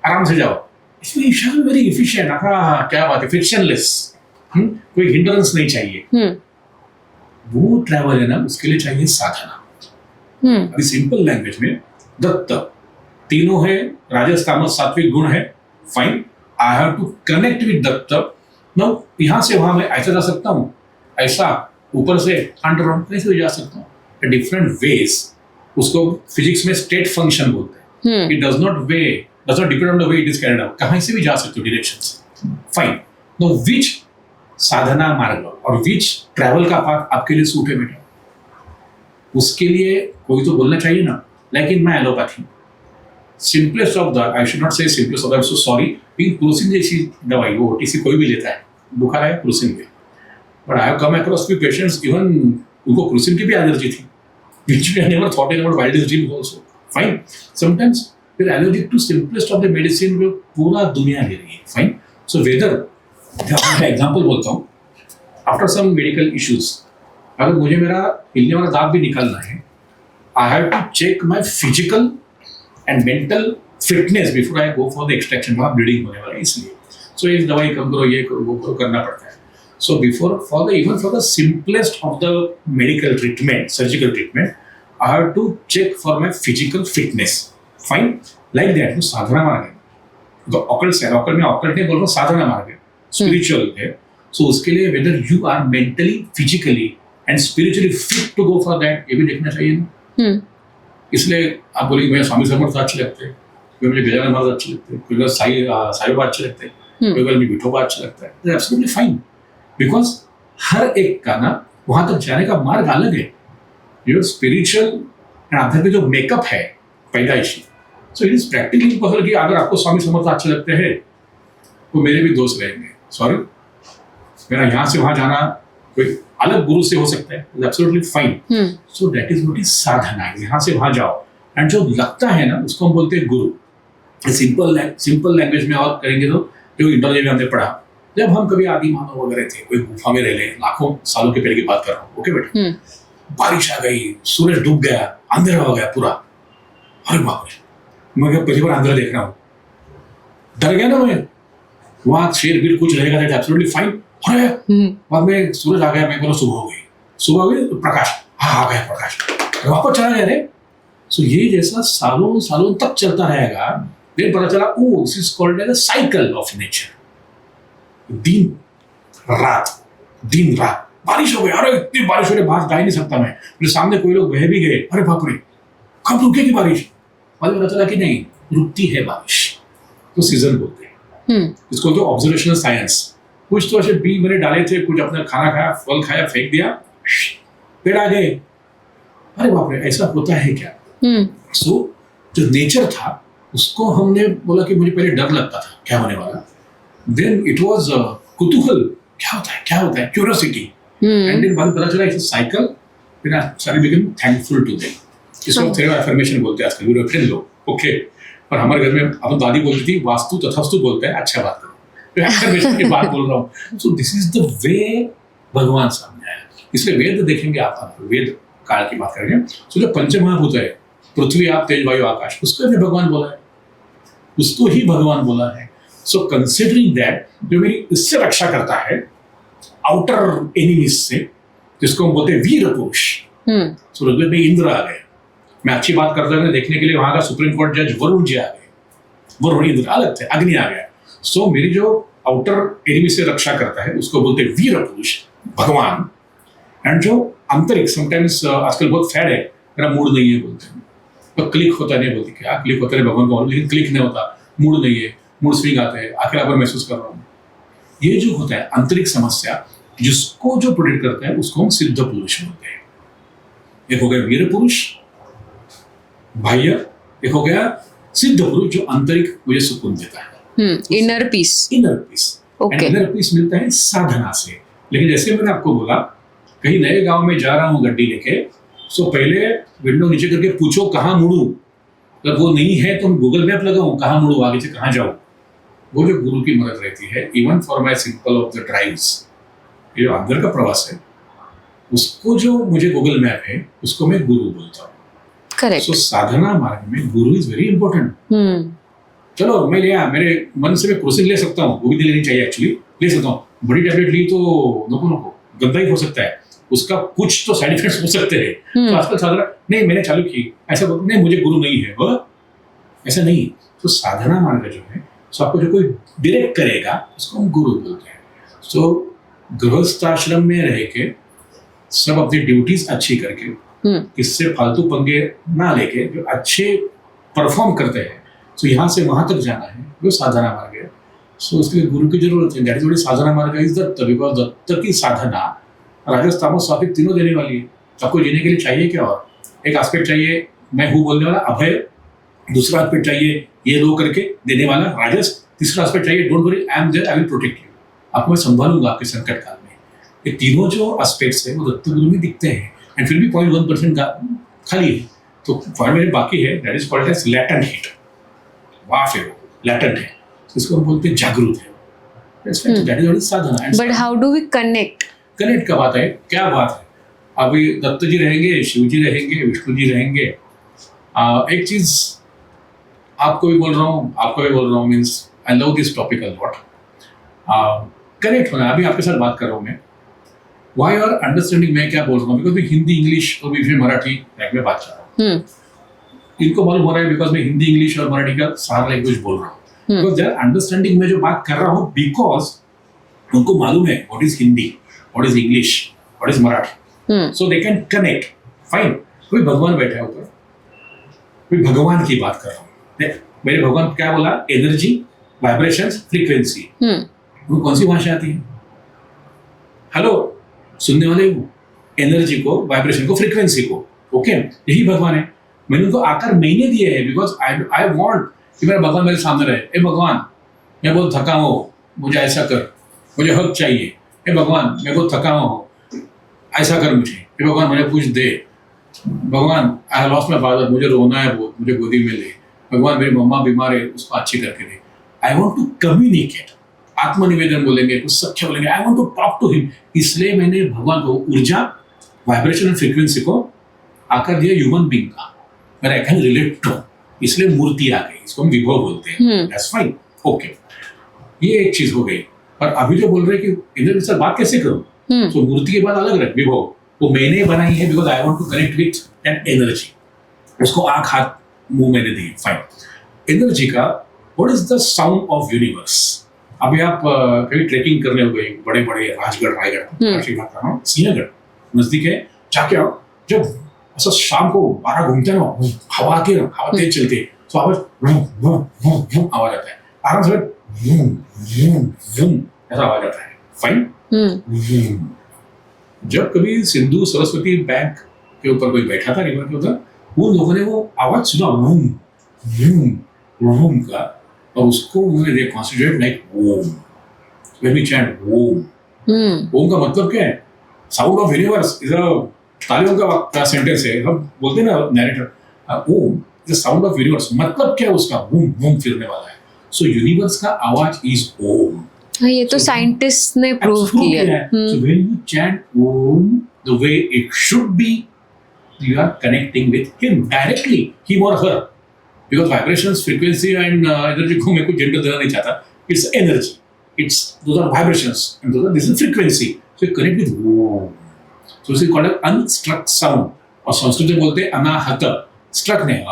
आराम से जाओ, इसमें इट वेरी एफिशिएंट। क्या बात है, फ्रिक्शनलेस, कोई हिंड्रेंस नहीं चाहिए। वो ट्रैवल है ना, उसके लिए चाहिए साधना। अभी सिंपल लैंग्वेज में दत्त तीनों है, राजस तामस सात्विक गुण है, fine. I have to connect with Datta. Now यहां से वहां मैं ऐसा जा सकता हूं, ऐसा ऊपर से अंडरग्राउंड कैसे भी जा सकता हूं, डिफरेंट वेज। उसको फिजिक्स में स्टेट फंक्शन बोलते हैं। It does not depend on the way it is carried out, कहां से भी जा सकते हो डायरेक्शन से, फाइन। नाउ विच साधना मार्ग और विच ट्रैवल का पाथ आपके लिए सूट है बेटा, उसके लिए कोई तो बोलना चाहिए ना। लेकिन मैं allopathy, simplest of the, I should not say simplest of the, I am so sorry, Crocin जैसी दवाई वो ओटीसी कोई भी लेता है, बुखार है क्रूसिन पे, but I have come across few patients even उनको क्रूसिन की भी एलर्जी थी, which we never thought about wildest dreams also. Fine. Sometimes we're allergic to simplest of the medicine जो पूरा दुनिया ले रही है. Fine. So whether मैं एग्जाम्पल बोलता हूँ, आफ्टर सम मेडिकल इश्यूज, अगर मुझे मेरा हिलने वाला दांत भी निकालना है, I have to check my physical and mental fitness before I go for the extraction. वहाँ ब्लीडिंग होने वाला है, इसलिए सो ये दवाई कम करो, ये करो, वो करो, करना पड़ता है। So before, even for the simplest of the medical treatment, surgical treatment, I have to check for my physical fitness. Fine, like that. तो साधना मार्ग है, तो occult से, occult में occult नहीं बोल रहा हूँ, साधना मार्ग है, spiritual है। So उसके लिए whether you are mentally, physically and spiritually fit to go for that, ये भी देखना चाहिए ना। इसलिए आप बोलेंगे मुझे स्वामी समर्थ अच्छे लगते हैं, कोई मुझे गजानन महाराज अच्छे लगते हैं, कोई साई बाबा अच्छे लगते हैं, कोई मुझे विठोबा अच्छा लगता है, एब्सोल्युटली फाइन। बिकॉज हर एक का ना वहां तक जाने का मार्ग अलग है। योर स्पिरिचुअल एंड आध्यात्मिक जो मेकअप है पैदाइशी, so it is practically possible कि अगर आपको स्वामी समर्थ अच्छे लगते हैं तो मेरे भी दोस्त रहेंगे, सॉरी मेरा यहाँ से वहां जाना कोई अलग गुरु से हो सकता है, absolutely fine. So that is what is sadhana, यहाँ से वहां जाओ, एंड जो लगता है ना उसको हम बोलते हैं गुरु। सिंपल लैंग्वेज में और करेंगे तो जो इंटरव्यू में हमने पढ़ा, जब हम कभी आदि मानव वगैरह थे, कोई गुफा में रह ले, लाखों सालों के पहले की बात कर रहा हूँ, ओके बेटा, बारिश आ गई, सूरज डूब गया, अंधेरा हो गया पूरा, अरे बाप रे, मैं पहली बार अंधेरा देख रहा हूँ, डर गया ना मैं, वहाँ शेर बीर कुछ रहेगा, दैट एब्सोल्युटली फाइन। अरे बाद में सूरज आ गया, मैं बोला सुबह हो गई तो प्रकाश, हाँ आ गया प्रकाश, वापस चला गया रे। सो ये जैसा सालों सालों तक चलता रहेगा, फिर पता चला oh this is called as the cycle of nature. दिन रात, बारिश हो गई, अरे इतनी बारिश हो रही, बाहर जा ही नहीं सकता मैं, मेरे सामने कोई लोग बह भी गए, अरे बाप रे कब रुकेगी बारिश, बाद में पता चला कि नहीं रुकती है बारिश, तो सीजन बोलते हैं इसको, तो ऑब्जर्वेशनल साइंस। कुछ तो ऐसे बीज मैंने डाले थे, कुछ अपना खाना खाया, फल खाया, फेंक दिया, पेड़ आ गए, अरे बाप रे ऐसा होता है क्या। सो जो नेचर था उसको हमने बोला कि मुझे पहले डर लगता था क्या होने वाला, then it was कुतूहल, क्या होता है क्यूरियोसिटी, एंड देन बाद में पता चला इट्स साइकिल, फिर I started become thankful to them. इसको थेरेपी अफर्मेशन बोलते हैं आजकल, यूरोपियन लोग, ओके। और हमारे घर में अपन दादी बोलती थी वास्तु तथास्तु बोलते हैं, अच्छा बात करो, तो अफर्मेशन की बात बोल रहा हूँ। So this is the way भगवान सामने आया, इसलिए वेद देखेंगे आप, वेद काल की बात करेंगे। सो जो पंचमहाभूत है, पृथ्वी आप तेज वायु आकाश, उसको भी भगवान बोला है, उसको ही भगवान बोला है। सो कंसिडरिंग दैट, जो मेरी इससे रक्षा करता है आउटर एनिमीज से, जिसको हम बोलते हैं वीर पुरुष। सो ऋग्वेद में इंद्र आ गए, मैं अच्छी बात करता हूँ देखने के लिए, वहां का सुप्रीम कोर्ट जज वरुण जी आ गए, वरुण इंद्र अलग थे, अग्नि आ गया। सो मेरी जो आउटर एनिमी से रक्षा करता है उसको बोलते हैं वीर पुरुष भगवान। एंड जो आंतरिक, समटाइम्स आजकल बहुत फैड है, मेरा मूड नहीं है बोलते हैं, तो क्लिक होता नहीं, बोलते क्या क्लिक होता है भगवान को, लेकिन क्लिक नहीं होता, मूड नहीं है, मूड स्विंग आते हैं, अकेलापन महसूस कर रहा हूँ। ये जो होता है आंतरिक समस्या, जिसको जो प्रोटेक्ट करता है उसको हम सिद्ध पुरुष बोलते हैं। एक हो गया वीर पुरुष बाह्य, एक हो गया सिद्ध पुरुष जो आंतरिक मुझे सुकून देता है, inner peace. Okay. And inner peace मिलता है साधना से। लेकिन जैसे मैंने आपको बोला, कहीं नए गांव में जा रहा हूँ गड्डी लेके, सो पहले विंडो नीचे करके पूछो कहाँ मुड़ूं। अगर वो नहीं है तो गूगल मैप लगाऊं, कहाँ मुड़ूं, आगे से कहाँ जाऊं। वो जो गुरु की मदद रहती है, even for my simple of the drives, ये जो अंदर का प्रवास है, उसको जो मुझे गूगल मैप है उसको मैं गुरु बोलता हूँ। करेक्ट। सो साधना मार्ग में गुरु इज वेरी इंपॉर्टेंट। चलो मैं लिया, मेरे मन से मैं क्रोसिन ले सकता हूँ, वो भी लेनी चाहिए एक्चुअली, ले सकता हूँ। बड़ी टैबलेट ली तो नको गंदा ही हो सकता है, उसका कुछ तो साइड इफेक्ट्स हो सकते हैं। तो आजकल साधना नहीं मैंने चालू की, ऐसा नहीं मुझे गुरु नहीं है, वो ऐसा नहीं। तो साधना मार्ग जो है, सो आपको जो कोई डायरेक्ट करेगा उसको हम गुरु बोलते हैं। सो गृहस्थाश्रम में रह के सब अपनी ड्यूटीज अच्छी करके, किससे फालतू पंगे ना लेके, जो अच्छे परफॉर्म करते हैं, सो यहाँ से वहां तक जाना है, वो साधना मार्ग है। सो उसके लिए गुरु की जरूरत है। दैट इज व्हाट साधना मार्ग इज दत्त, बिकॉज दत्त की साधना राजस तामस सात्विक तीनों देने वाली है। आपको जीने के लिए चाहिए क्या? और एक एस्पेक्ट चाहिए, मैं हूँ बोलने वाला अभय। दूसरा एस्पेक्ट चाहिए ये लो करके देने वाला राजस। तीसरा एस्पेक्ट चाहिए don't worry I am there, I will protect you, आपको मैं संभालूंगा आपके संकट काल में। ये तीनों जो एस्पेक्ट्स है वो दत्त गुरु में दिखते हैं। एंड फिर भी 0.1% खाली है, तो पॉइंट मेरे बाकी है। That is called as latent heat. वाफ है वो, लैटेंट है, इसको हम बोलते हैं जागरूक है। That is what is sadhana. But how do we connect? Connect का बात है, क्या बात है। अभी दत्त जी रहेंगे, शिव जी रहेंगे, विष्णु जी रहेंगे। एक चीज आपको भी बोल रहा हूँ, means I love this topic a lot. Connect होना, अभी आपके साथ बात कर रहा हूँ मैं, वाई आर अंडरस्टैंडिंग मैं क्या बोल रहा हूँ, बिकॉज मैं हिंदी इंग्लिश और भी फिर मराठी में बात कर रहा हूँ। इनको मालूम हो रहा है बिकॉज मैं हिंदी इंग्लिश और मराठी का सारा लैंग्वेज बोल रहा हूँ। बिकॉज देयर अंडरस्टैंडिंग में जो बात कर रहा हूँ, बिकॉज उनको मालूम है what is Hindi, what is English, what is Marathi, so they can connect. Fine. कोई भगवान बैठा है ऊपर, कोई भगवान की बात कर रहा हूँ, मेरे भगवान क्या बोला? Energy, vibrations, frequency. उनको कौन सी भाषा आती है? हेलो सुनने वाले को, एनर्जी को, वाइब्रेशन को, फ्रीक्वेंसी को, ओके, यही भगवान है। मैंने उनको आकार महीने दिए हैं, बिकॉज आई वांट कि मेरा भगवान मेरे सामने रहे। ए भगवान मैं बहुत थका हूँ, मुझे ऐसा कर, मुझे हक चाहिए। ए भगवान मैं बहुत थका हूँ, ऐसा कर मुझे। ए भगवान मुझे कुछ दे। भगवान I have lost my father, मुझे रोना है बहुत, मुझे गोदी में ले। भगवान मेरी मम्मा बीमार है, उसको अच्छी करके दे। आई वॉन्ट टू कम्युनिकेट, आत्मनिवेदन बोलेंगे, कुछ सख्य बोलेंगे, I want to talk to him. इसलिए मैंने भगवान को ऊर्जा, वाइब्रेशन एंड फ्रीक्वेंसी को आकर दिया ह्यूमन बीइंग का, आई कैन रिलेट टू, इसलिए मूर्ति आ गई, इसको हम विभव बोलते हैं। दैट्स फाइन, ओके, ये एक चीज हो गई। और अभी जो बोल रहे हैं कि इधर से बात कैसे करूं, तो मूर्ति के बाद अलग रहे, विभव वो मैंने बनाई है, because I want to connect with that energy. उसको आंख हाथ मुंह मैंने दी, फाइन। एनर्जी का what is the sound of universe. अभी आप कभी ट्रेकिंग करने हो गए, बड़े बड़े राजगढ़, रायगढ़, सिंहगढ़ नजदीक है, जाके आओ। जब ऐसा शाम को 12 घूमते हैं ना, हवा तेज चलती है, तो आवाज आवाज आता है, आराम से ऐसा आवाज आता है, फाइन। जब कभी सिंधु सरस्वती बैंक के ऊपर कोई बैठा था, रिवर के ऊपर, उन लोगों ने वो आवाज सुना वूम का, और उसको उन्होंने considered like Om. When we chant Om, Om का मतलब क्या है? Sound of universe is a, तालियों का सेंटेंस है, हम बोलते हैं ना narrator, Om is the sound of universe. मतलब क्या है उसका? वूम फिरने वाला है। सो यूनिवर्स का आवाज इज ओम। हाँ, ये तो साइंटिस्ट ने प्रूव किया है। So when you chant Om the way it should be, you are connecting with him directly, him or her, because vibrations, frequency and energy को मैं कुछ gender देना नहीं चाहता. It's energy. Those are vibrations and this is frequency. So you connect with Om. So this is called an unstruck sound. और संस्कृत में बोलते हैं अनाहत, struck नहीं,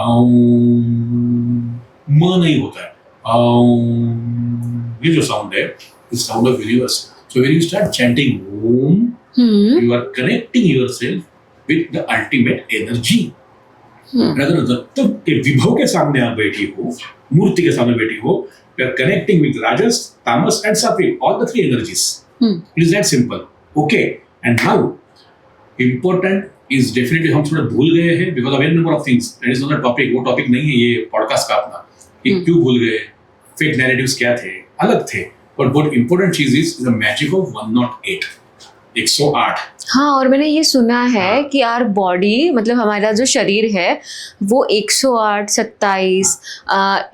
म नहीं होता है, ये जो साउंड है, इस sound of universe. So when you start chanting Om, you are connecting yourself with the ultimate energy. अगर दत्त के विभव के सामने आप बैठी हो, मूर्ति के सामने बैठी हो, यू आर कनेक्टिंग विद राजस, तामस एंड सात्विक, all the three energies. It is that simple, okay. And now important is definitely, हम थोड़ा भूल गए हैं because of n number of things. That is not a topic, वो टॉपिक नहीं है ये पॉडकास्ट का अपना। ये क्यों भूल गए? फेक नैरेटिव्स क्या थे? अलग थे। बट बहुत इंपॉर्टेंट चीज इज द मैजिक ऑफ 108, 108. हाँ, और मैंने ये सुना है हाँ. कि आर बॉडी मतलब हमारा जो शरीर है वो 108, 27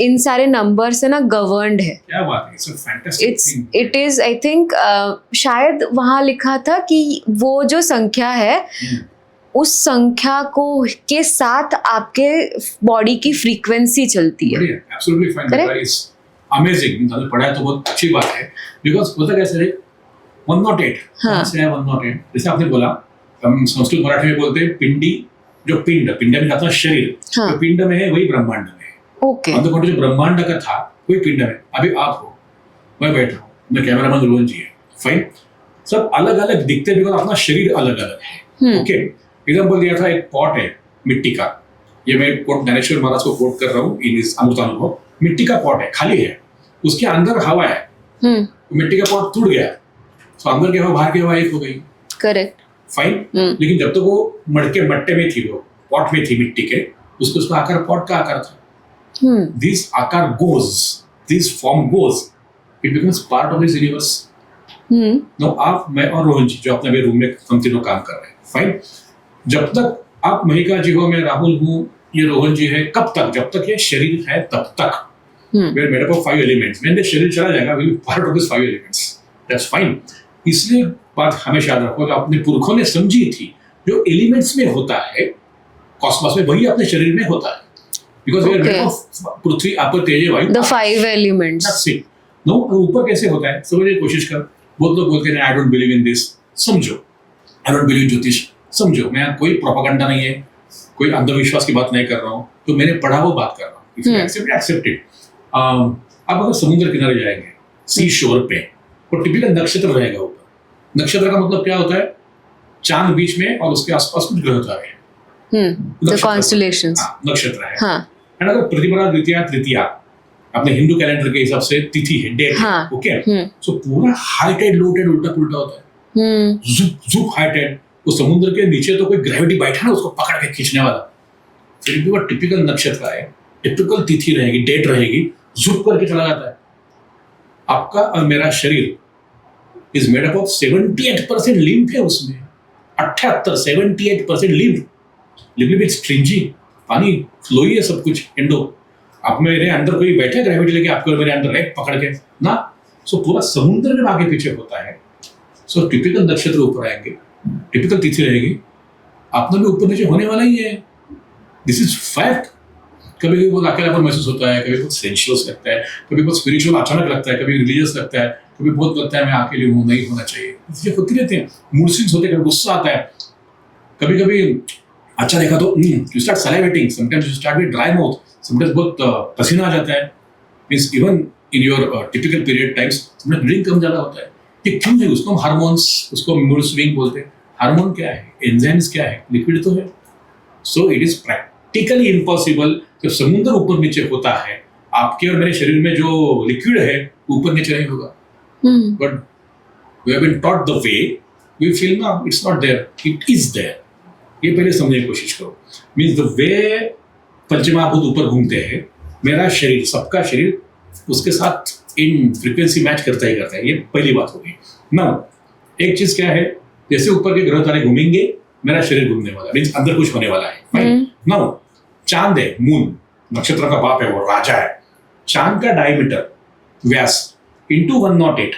इन सारे नंबर से ना गवर्नड है. क्या बात है, it's a fantastic it is I think शायद वहाँ लिखा था कि वो जो संख्या है उस संख्या को के साथ आपके बॉडी की फ्रीक्वेंसी चलती है. बढ़िया, absolutely fine. Correct? That is amazing. मैंने पढ़ा है तो बहुत अच्छी बात है. बिकॉज होता कैसे है 108, हाँ. से है 108. जैसे आपने बोला, हम संस्कृत मराठी में बोलते हैं पिंडी, जो पिंड में आता है शरीर, हाँ. तो पिंड में है वही ब्रह्मांड में है. ओके. अंदर जो ब्रह्मांड का था वही पिंड में. अभी आप हो, मैं बैठ रहा हूँ, मैं कैमरामैन रोहन जी है, फाइन. सब अलग अलग दिखते हैं बिकॉज अपना शरीर अलग अलग है. ओके, एग्जाम्पल दिया था, एक पॉट है मिट्टी का. ये मैं कोट ज्ञानेश्वर महाराज को कोट कर रहा हूँ इन इस अमृतानुभव. मिट्टी का पॉट है, खाली है, उसके अंदर हवा है. मिट्टी का पॉट टूट गया तो अंदर की हवा बाहर की हवा एक हो गई. करेक्ट. फाइन. लेकिन जब तक वो मट्टे में थी, वो पॉट में थी मिट्टी के, उसका आकार पॉट का आकार था. दिस आकार goes, this form goes, it becomes part of this universe. No, आप, मैं और रोहन जी जो अपने मेरे रूम में हम तीनों काम कर रहे हैं. फाइन. जब तक आप महिका जी हो, मैं राहुल हूँ, ये रोहन जी है, कब तक? जब तक ये शरीर है तब तक. we're made up of 5 elements. when the शरीर चला जाएगा, we'll be part of these 5 elements. That's fine. इसलिए बात हमेशा याद रखो, जो अपने पुरखों ने समझी थी, जो एलिमेंट्स में होता है कॉस्मोस में, वही अपने शरीर में होता है. Because we are made of पृथ्वी, आप, तेज, वायु. The 5 elements. That's it. No, ऊपर कैसे होता है समझने की कोशिश कर. बहुत लोग बोलते हैं आई डोंट बिलीव इन दिस. समझो, आई डोंट बिलीव इन ज्योतिष. समझो, मैं कोई प्रोपेगेंडा नहीं है, कोई अंधविश्वास की बात नहीं कर रहा हूँ, तो मैंने पढ़ा वो बात कर रहा हूँ. If you accept, accept it. आप अगर समुद्र किनारे जाएंगे, सी शोर पे, तो टिपिकल नक्षत्र रहेगा ऊपर. नक्षत्र का मतलब क्या होता है? चांद बीच में और उसके आसपास कुछ ग्रह तारे हैं. The constellations. नक्षत्र है. हाँ. एंड अगर प्रतिपदा, द्वितीया, तृतीया अपने हिंदू कैलेंडर के हिसाब से तिथि है, डेट. हाँ. ओके, सो पूरा हाई टाइड लो टाइड उल्टा पुल्टा होता है. जुप जुप हाई टाइड. वो समुद्र के नीचे तो कोई ग्रेविटी बैठा ना उसको पकड़ के खींचने वाला. फिर भी वो टिपिकल नक्षत्र है, टिपिकल तिथि रहेगी, डेट रहेगी, जुप करके चला जाता है. आपका और मेरा शरीर is made up of 78% lymph है उसमें. 78% लिम्फ. लिम्फ विद स्ट्रिंजी, पानी फ्लोई है सब कुछ. एंडो, आप मेरे अंदर कोई बैठे ग्रेविटी लेके आपको मेरे अंदर है पकड़ के ना. सो पूरा समुद्र में आगे पीछे होता है. सो टिपिकल नक्षत्र ऊपर आएंगे, टिपिकल तिथि रहेगी, अपना भी ऊपर नीचे होने वाला ही है. This is fact. कभी कभी बहुत अकेलापन महसूस होता है, कभी बहुत सेंशुअस लगता है, कभी बहुत स्पिरिचुअल अचानक लगता है, कभी रिलीजियस लगता है, कभी बहुत लगता है मैं अकेले हूँ, नहीं होना चाहिए. चीजें होती रहती हैं. मूड स्विंग्स होते हैं, कभी गुस्सा आता है, कभी कभी अच्छा देखा तो you start salivating, sometimes you start with dry mouth, sometimes बहुत पसीना आ जाता है. Means even in your typical period times sometimes breathing कम ज्यादा होता है. ये क्यों है? उसको हम हार्मोन्स, उसको मूड स्विंग बोलते हैं. हार्मोन क्या है? एंजाइम्स क्या है? लिक्विड तो है. सो इट इज प्रैक्टिकली इम्पॉसिबल. जब समुद्र ऊपर नीचे होता है, आपके और मेरे शरीर में जो लिक्विड है ऊपर नीचे नहीं होगा. But we have been taught the way, we feel ना it's not there, it is there. ये पहले समझने की कोशिश करो. मीन्स द वे पंचमहाभूत ऊपर घूमते हैं, मेरा शरीर, सबका शरीर उसके साथ इन फ्रीक्वेंसी मैच करता ही करता है. ये पहली बात होगी. नाउ एक चीज क्या है, जैसे ऊपर के ग्रह तारे घूमेंगे, मेरा शरीर घूमने वाला, मीन्स अंदर कुछ होने वाला है. नाउ चांद है, मून नक्षत्र का बाप है, वो राजा है. चांद का डायमीटर, व्यास, इंटू 108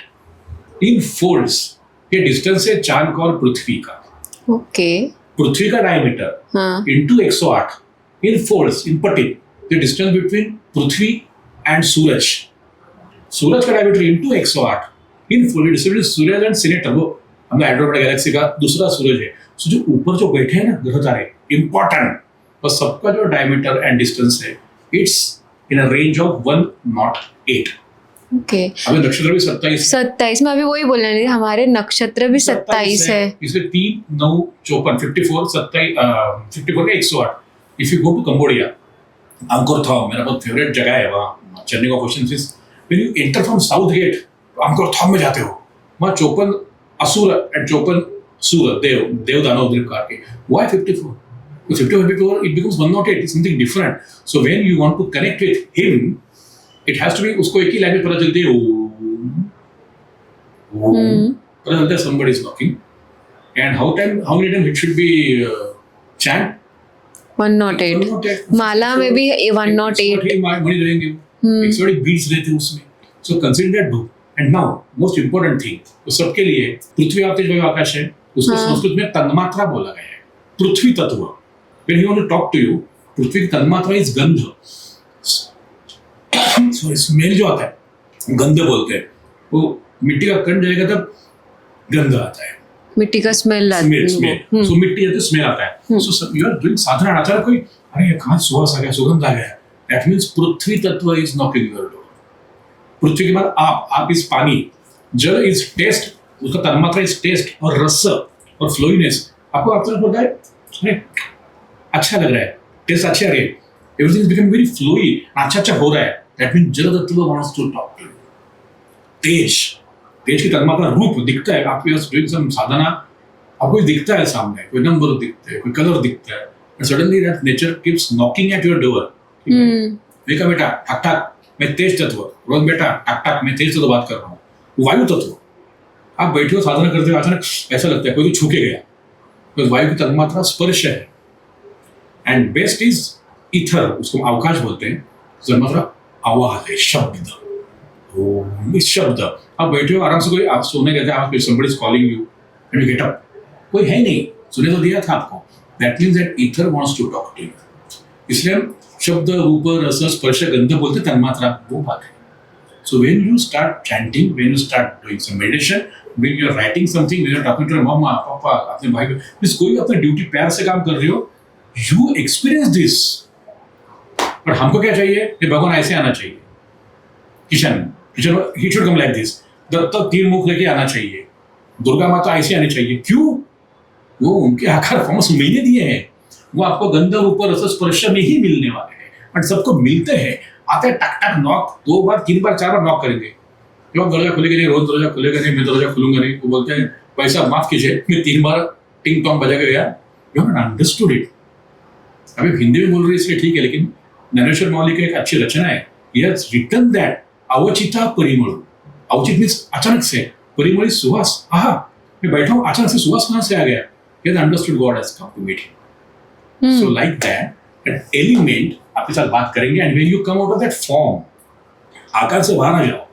इन फोल्ड्स. ये डिस्टेंस है चांद का और पृथ्वी का. ओके. पृथ्वी का diameter into 108 in folds, in पट्टी, द डिस्टेंस बिटवीन पृथ्वी एंड सूरज. सूरज का डायमीटर इंटू 108 इन फोल्ड, सूरज एंड सिनेटर, वो हमने एंड्रोमेडा गैलेक्सी का दूसरा सूरज है. सो जो ऊपर जो बैठे हैं ना ग्रह तारे, इंपॉर्टेंट, और सबका जो डायमीटर एंड डिस्टेंस है, it's in a range of 108. Okay. अभी नक्षत्र भी 27 में अभी वही बोलना नहीं, हमारे नक्षत्र भी 27 है. इसलिए 3, 9, 54, 54, 54 का 108. If you go to Cambodia, Angkor Thom मेरा बहुत फेवरेट जगह है. वहाँ चलने का question is, when you enter from south gate, Angkor Thom में जाते हो, वहाँ 54 असुर एंड 54 सूर, देव दानव प्रकार के. Why 54? So 54, it becomes 108. It's something different. So when you want to connect with him, it has to be, उसको एक ही लैंग्वेज पता चलती है, But somebody is knocking. And how many times it should be chant? 108. 108. माला में भी 108. मणि रहेंगे, 108 beats रहते हैं उसमें. So consider that do. And now most important thing, तो सबके लिए पृथ्वी आप तेज वायु आकाश है, उसको संस्कृत में तन्मात्रा बोला गया है. पृथ्वी तत्व. When he want to talk to you, पृथ्वी की तन्मात्रा इस गंध. सॉरी, स्मेल जो आता है गंध बोलते हैं. वो मिट्टी का कण जाएगा तब गंध आता है. मिट्टी का स्मेल आता है. सो मिट्टी जाते स्मेल आता है. सो यू आर डूइंग साधना, अचानक कोई अरे ये कहाँ सुवास आ गया, सुगंध आ गया. दैट मीन्स पृथ्वी तत्व इज नॉकिंग योर डोर. पृथ्वी के बाद आप इस पानी, जल इज टेस्ट, उसका तन्मात्रा इज टेस्ट और रस और फ्लोइनेस. आपको अचानक होता है अरे अच्छा लग रहा है, टेस्ट अच्छे आ रही है, everything is becoming very flowy, अच्छा हो रहा है. दैट मीन्स जल तत्व wants to talk to you. तेज की तन्मात्रा रूप दिखता है आपके पास. डूइंग सम साधना, आपको दिखता है सामने, कोई नंबर दिखता है, कोई कलर दिखता है. And suddenly that nature keeps knocking at your door. देखा बेटा, ठक ठक मैं तेज तत्व. रोज बेटा, ठक ठक मैं तेज तत्व बात कर रहा हूँ. वायु तत्व. आप बैठे हो साधना करते हो, अचानक ऐसा लगता है कोई तो छू के गया. तो वायु की तन्मात्रा स्पर्श है. एंड बेस्ट इज ईथर, उसको अवकाश बोलते हैं. तन्मात्रा आवाज है, शब्द. इस शब्द आप बैठे हो आराम से, कोई आप सोने गए थे, आप somebody is calling you and you get up, कोई है नहीं, सुने तो दिया था आपको. That means that ether wants to talk to you. इसलिए हम शब्द, रूप, रस, स्पर्श, गंध बोलते तन्मात्रा, वो बात है. So when you start chanting, when you start doing some meditation, when you are writing something, when you are talking to your mama, पापा, अपने भाई, इस कोई अपना ड्यूटी प्यार से काम कर रहे हो, you experience this. पर हमको क्या चाहिए कि भगवान ऐसे आना चाहिए. Kishan he should come like this. Dutt तीन मुख लेके आना चाहिए. दुर्गा माता ऐसे आनी चाहिए. क्यों? वो उनके आकार फॉर्म्स मैंने दिए हैं. वो आपको गंध, रूप, रस, स्पर्श में ही मिलने वाले हैं. बट सबको मिलते हैं. आते टक टक नॉक 2 बार 3 बार 4 बार नॉक करेंगे. जो दरवाजा खुलेगा नहीं, रोज दरवाजा खुलेगा नहीं, मैं दरवाजा खुलूंगा नहीं. वो बोलते हैं पैसा माफ कीजिए, मैं 3 बार टिंग टोंग बजा के गया. You have not understood it. अभी हिंदी में बोल रही है इसलिए ठीक है, लेकिन ज्ञानेश्वर मौली की एक अच्छी रचना है. He has written that Avachita Parimal. अवचित मीन्स अचानक से, परिमल सुवास. आहा, मैं बैठा हूँ, अचानक से सुवास कहाँ से आ गया? He has understood God has come to meet him. So like that element आपके साथ बात करेंगे. And when you come out of that form, आकार से बाहर आ जाओ,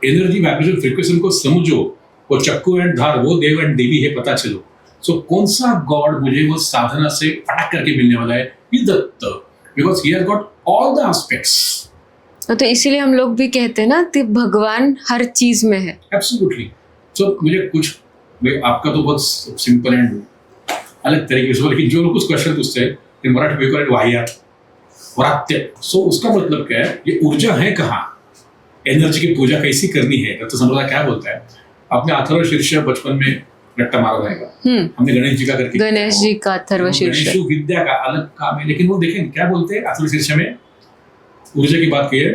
एनर्जी, वाइब्रेशन, फ्रीक्वेंसी को समझो. वो चक्कू एंड धार, वो देव एंड देवी है, पता चलो. सो कौन सा गॉड मुझे वो साधना से फटाक करके मिलने वाला है? ये Datta. Because he has got all the aspects. तो इसीलिए हम लोग भी कहते हैं ना कि भगवान हर चीज में है. एब्सोल्युटली. सो मुझे कुछ, आपका तो बहुत सिंपल एंड अलग तरीके से, लेकिन जो लोग कुछ क्वेश्चन पूछते हैं इन मराठी में वाह्यात वरात्य. सो उसका मतलब क्या है? ये ऊर्जा है कहाँ? एनर्जी की पूजा कैसी करनी है? तो संप्रदाय क्या बोलता है? अपने अथर्व शीर्ष बचपन में रट्टा मारा जाएगा. हमने गणेश जी का करके, गणेश जी का अथर्व शीर्ष विद्या का अलग काम है. लेकिन वो देखें क्या बोलते हैं अथर्व शीर्ष में, ऊर्जा की बात की है.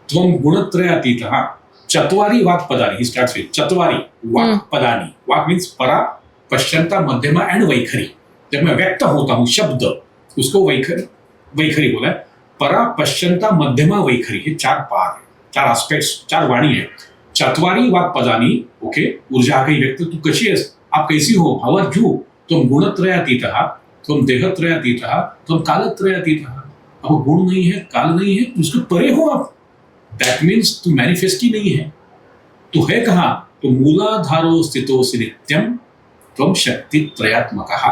त्वं गुणत्रयातीतः चत्वारि वाक् पदानि. ही स्टार्ट्स विद चत्वारि वाक् पदानि. वाक् मींस परा, पश्चंता, मध्यमा एंड वैखरी. जब मैं व्यक्त होता हूँ शब्द, उसको वैखरी बोला है. परा, पश्चंता, मध्यमा, वैखरी, ये 4 पार है, 4 एस्पेक्ट्स, 4 वाणी है. चत्वारि वाक् पदानि. ओके, ऊर्जा का व्यक्त. तू कशी आहेस? आप कैसी हो? How are you? तुम गुणत्रयातीतः, तुम देहत्रयातीतः, तुम कालत्रयातीतः. अब गुण नहीं है, काल नहीं है, उसके परे हो आप. दैट मीन्स तू मैनिफेस्ट ही नहीं है. तू है कहाँ? तो मूलाधारो स्थितोऽसि नित्यम त्वं शक्ति त्रयात्मकः.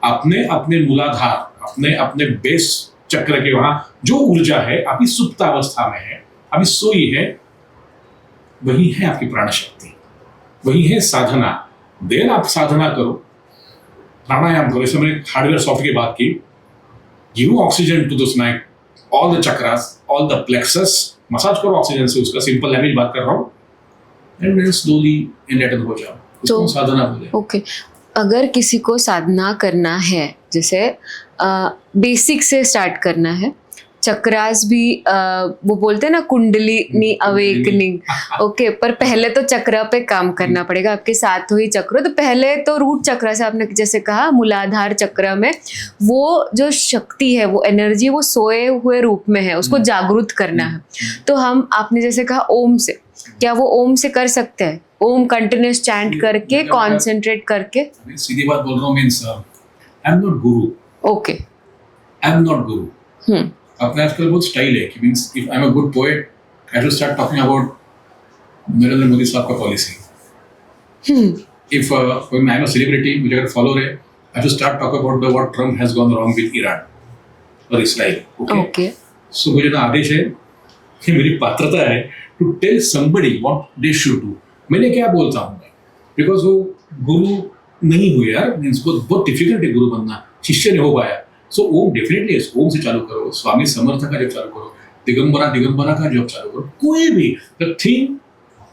अपने अपने मूलाधार, अपने अपने बेस चक्र के वहां जो ऊर्जा है, अभी सुप्त अवस्था में है, अभी सोई है, वही है आपकी प्राण शक्ति, वही है साधना. देर आप साधना करो, प्राणायाम करो. इसमें मैंने हार्डवेयर सॉफ्टवेयर की बात की. Give oxygen to this night, all the chakras, all the plexus. Massage करो ऑक्सीजन से. उसका सिंपल लैंग्वेज बात कर रहा हूँ. एंड देन स्लोली एनलाइटन हो जाओ. उसको साधना बोले. ओके, अगर किसी को साधना करना है, जैसे बेसिक से स्टार्ट करना है, चक्रास भी वो बोलते हैं ना कुंडलिनी अवेकनिंग। ओके, पर पहले तो चक्र पे काम करना पड़ेगा। आपके 7 ही चक्र, तो पहले तो रूट चक्र से आपने जैसे कहा मूलाधार चक्र में वो जो शक्ति है, वो एनर्जी, वो सोए हुए रूप में है, उसको जागृत करना है। तो हम आपने जैसे कहा ओम से, क्या वो ओम से कर सकते हैं? ओम कंटिन्यूस चैंट करके, कॉन्सेंट्रेट करके? सीधी बात बोल रहा हूँ, means I am not Guru. Okay, I am not गुरु। अपने आजकल बहुत स्टाइल है कि means if I am a good poet I will start talking about Narendra Modi साहब का policy. If I am a celebrity, मुझे अगर फॉलोअर है, I will start talk about the what Trump has gone wrong with Iran और Israel. Okay, so मुझे ना आदेश है कि मेरी पात्रता है to tell somebody what they should do. मैंने क्या बोलता हूँ मैं, बिकॉज वो गुरु नहीं हुए यार, मीन्स बहुत डिफिकल्ट है गुरु बनना, शिष्य नहीं हो पाया। सो ओम डेफिनेटली ओम से चालू करो, स्वामी समर्थ का जब चालू करो, दिगंबरा का जब चालू करो, कोई भी the thing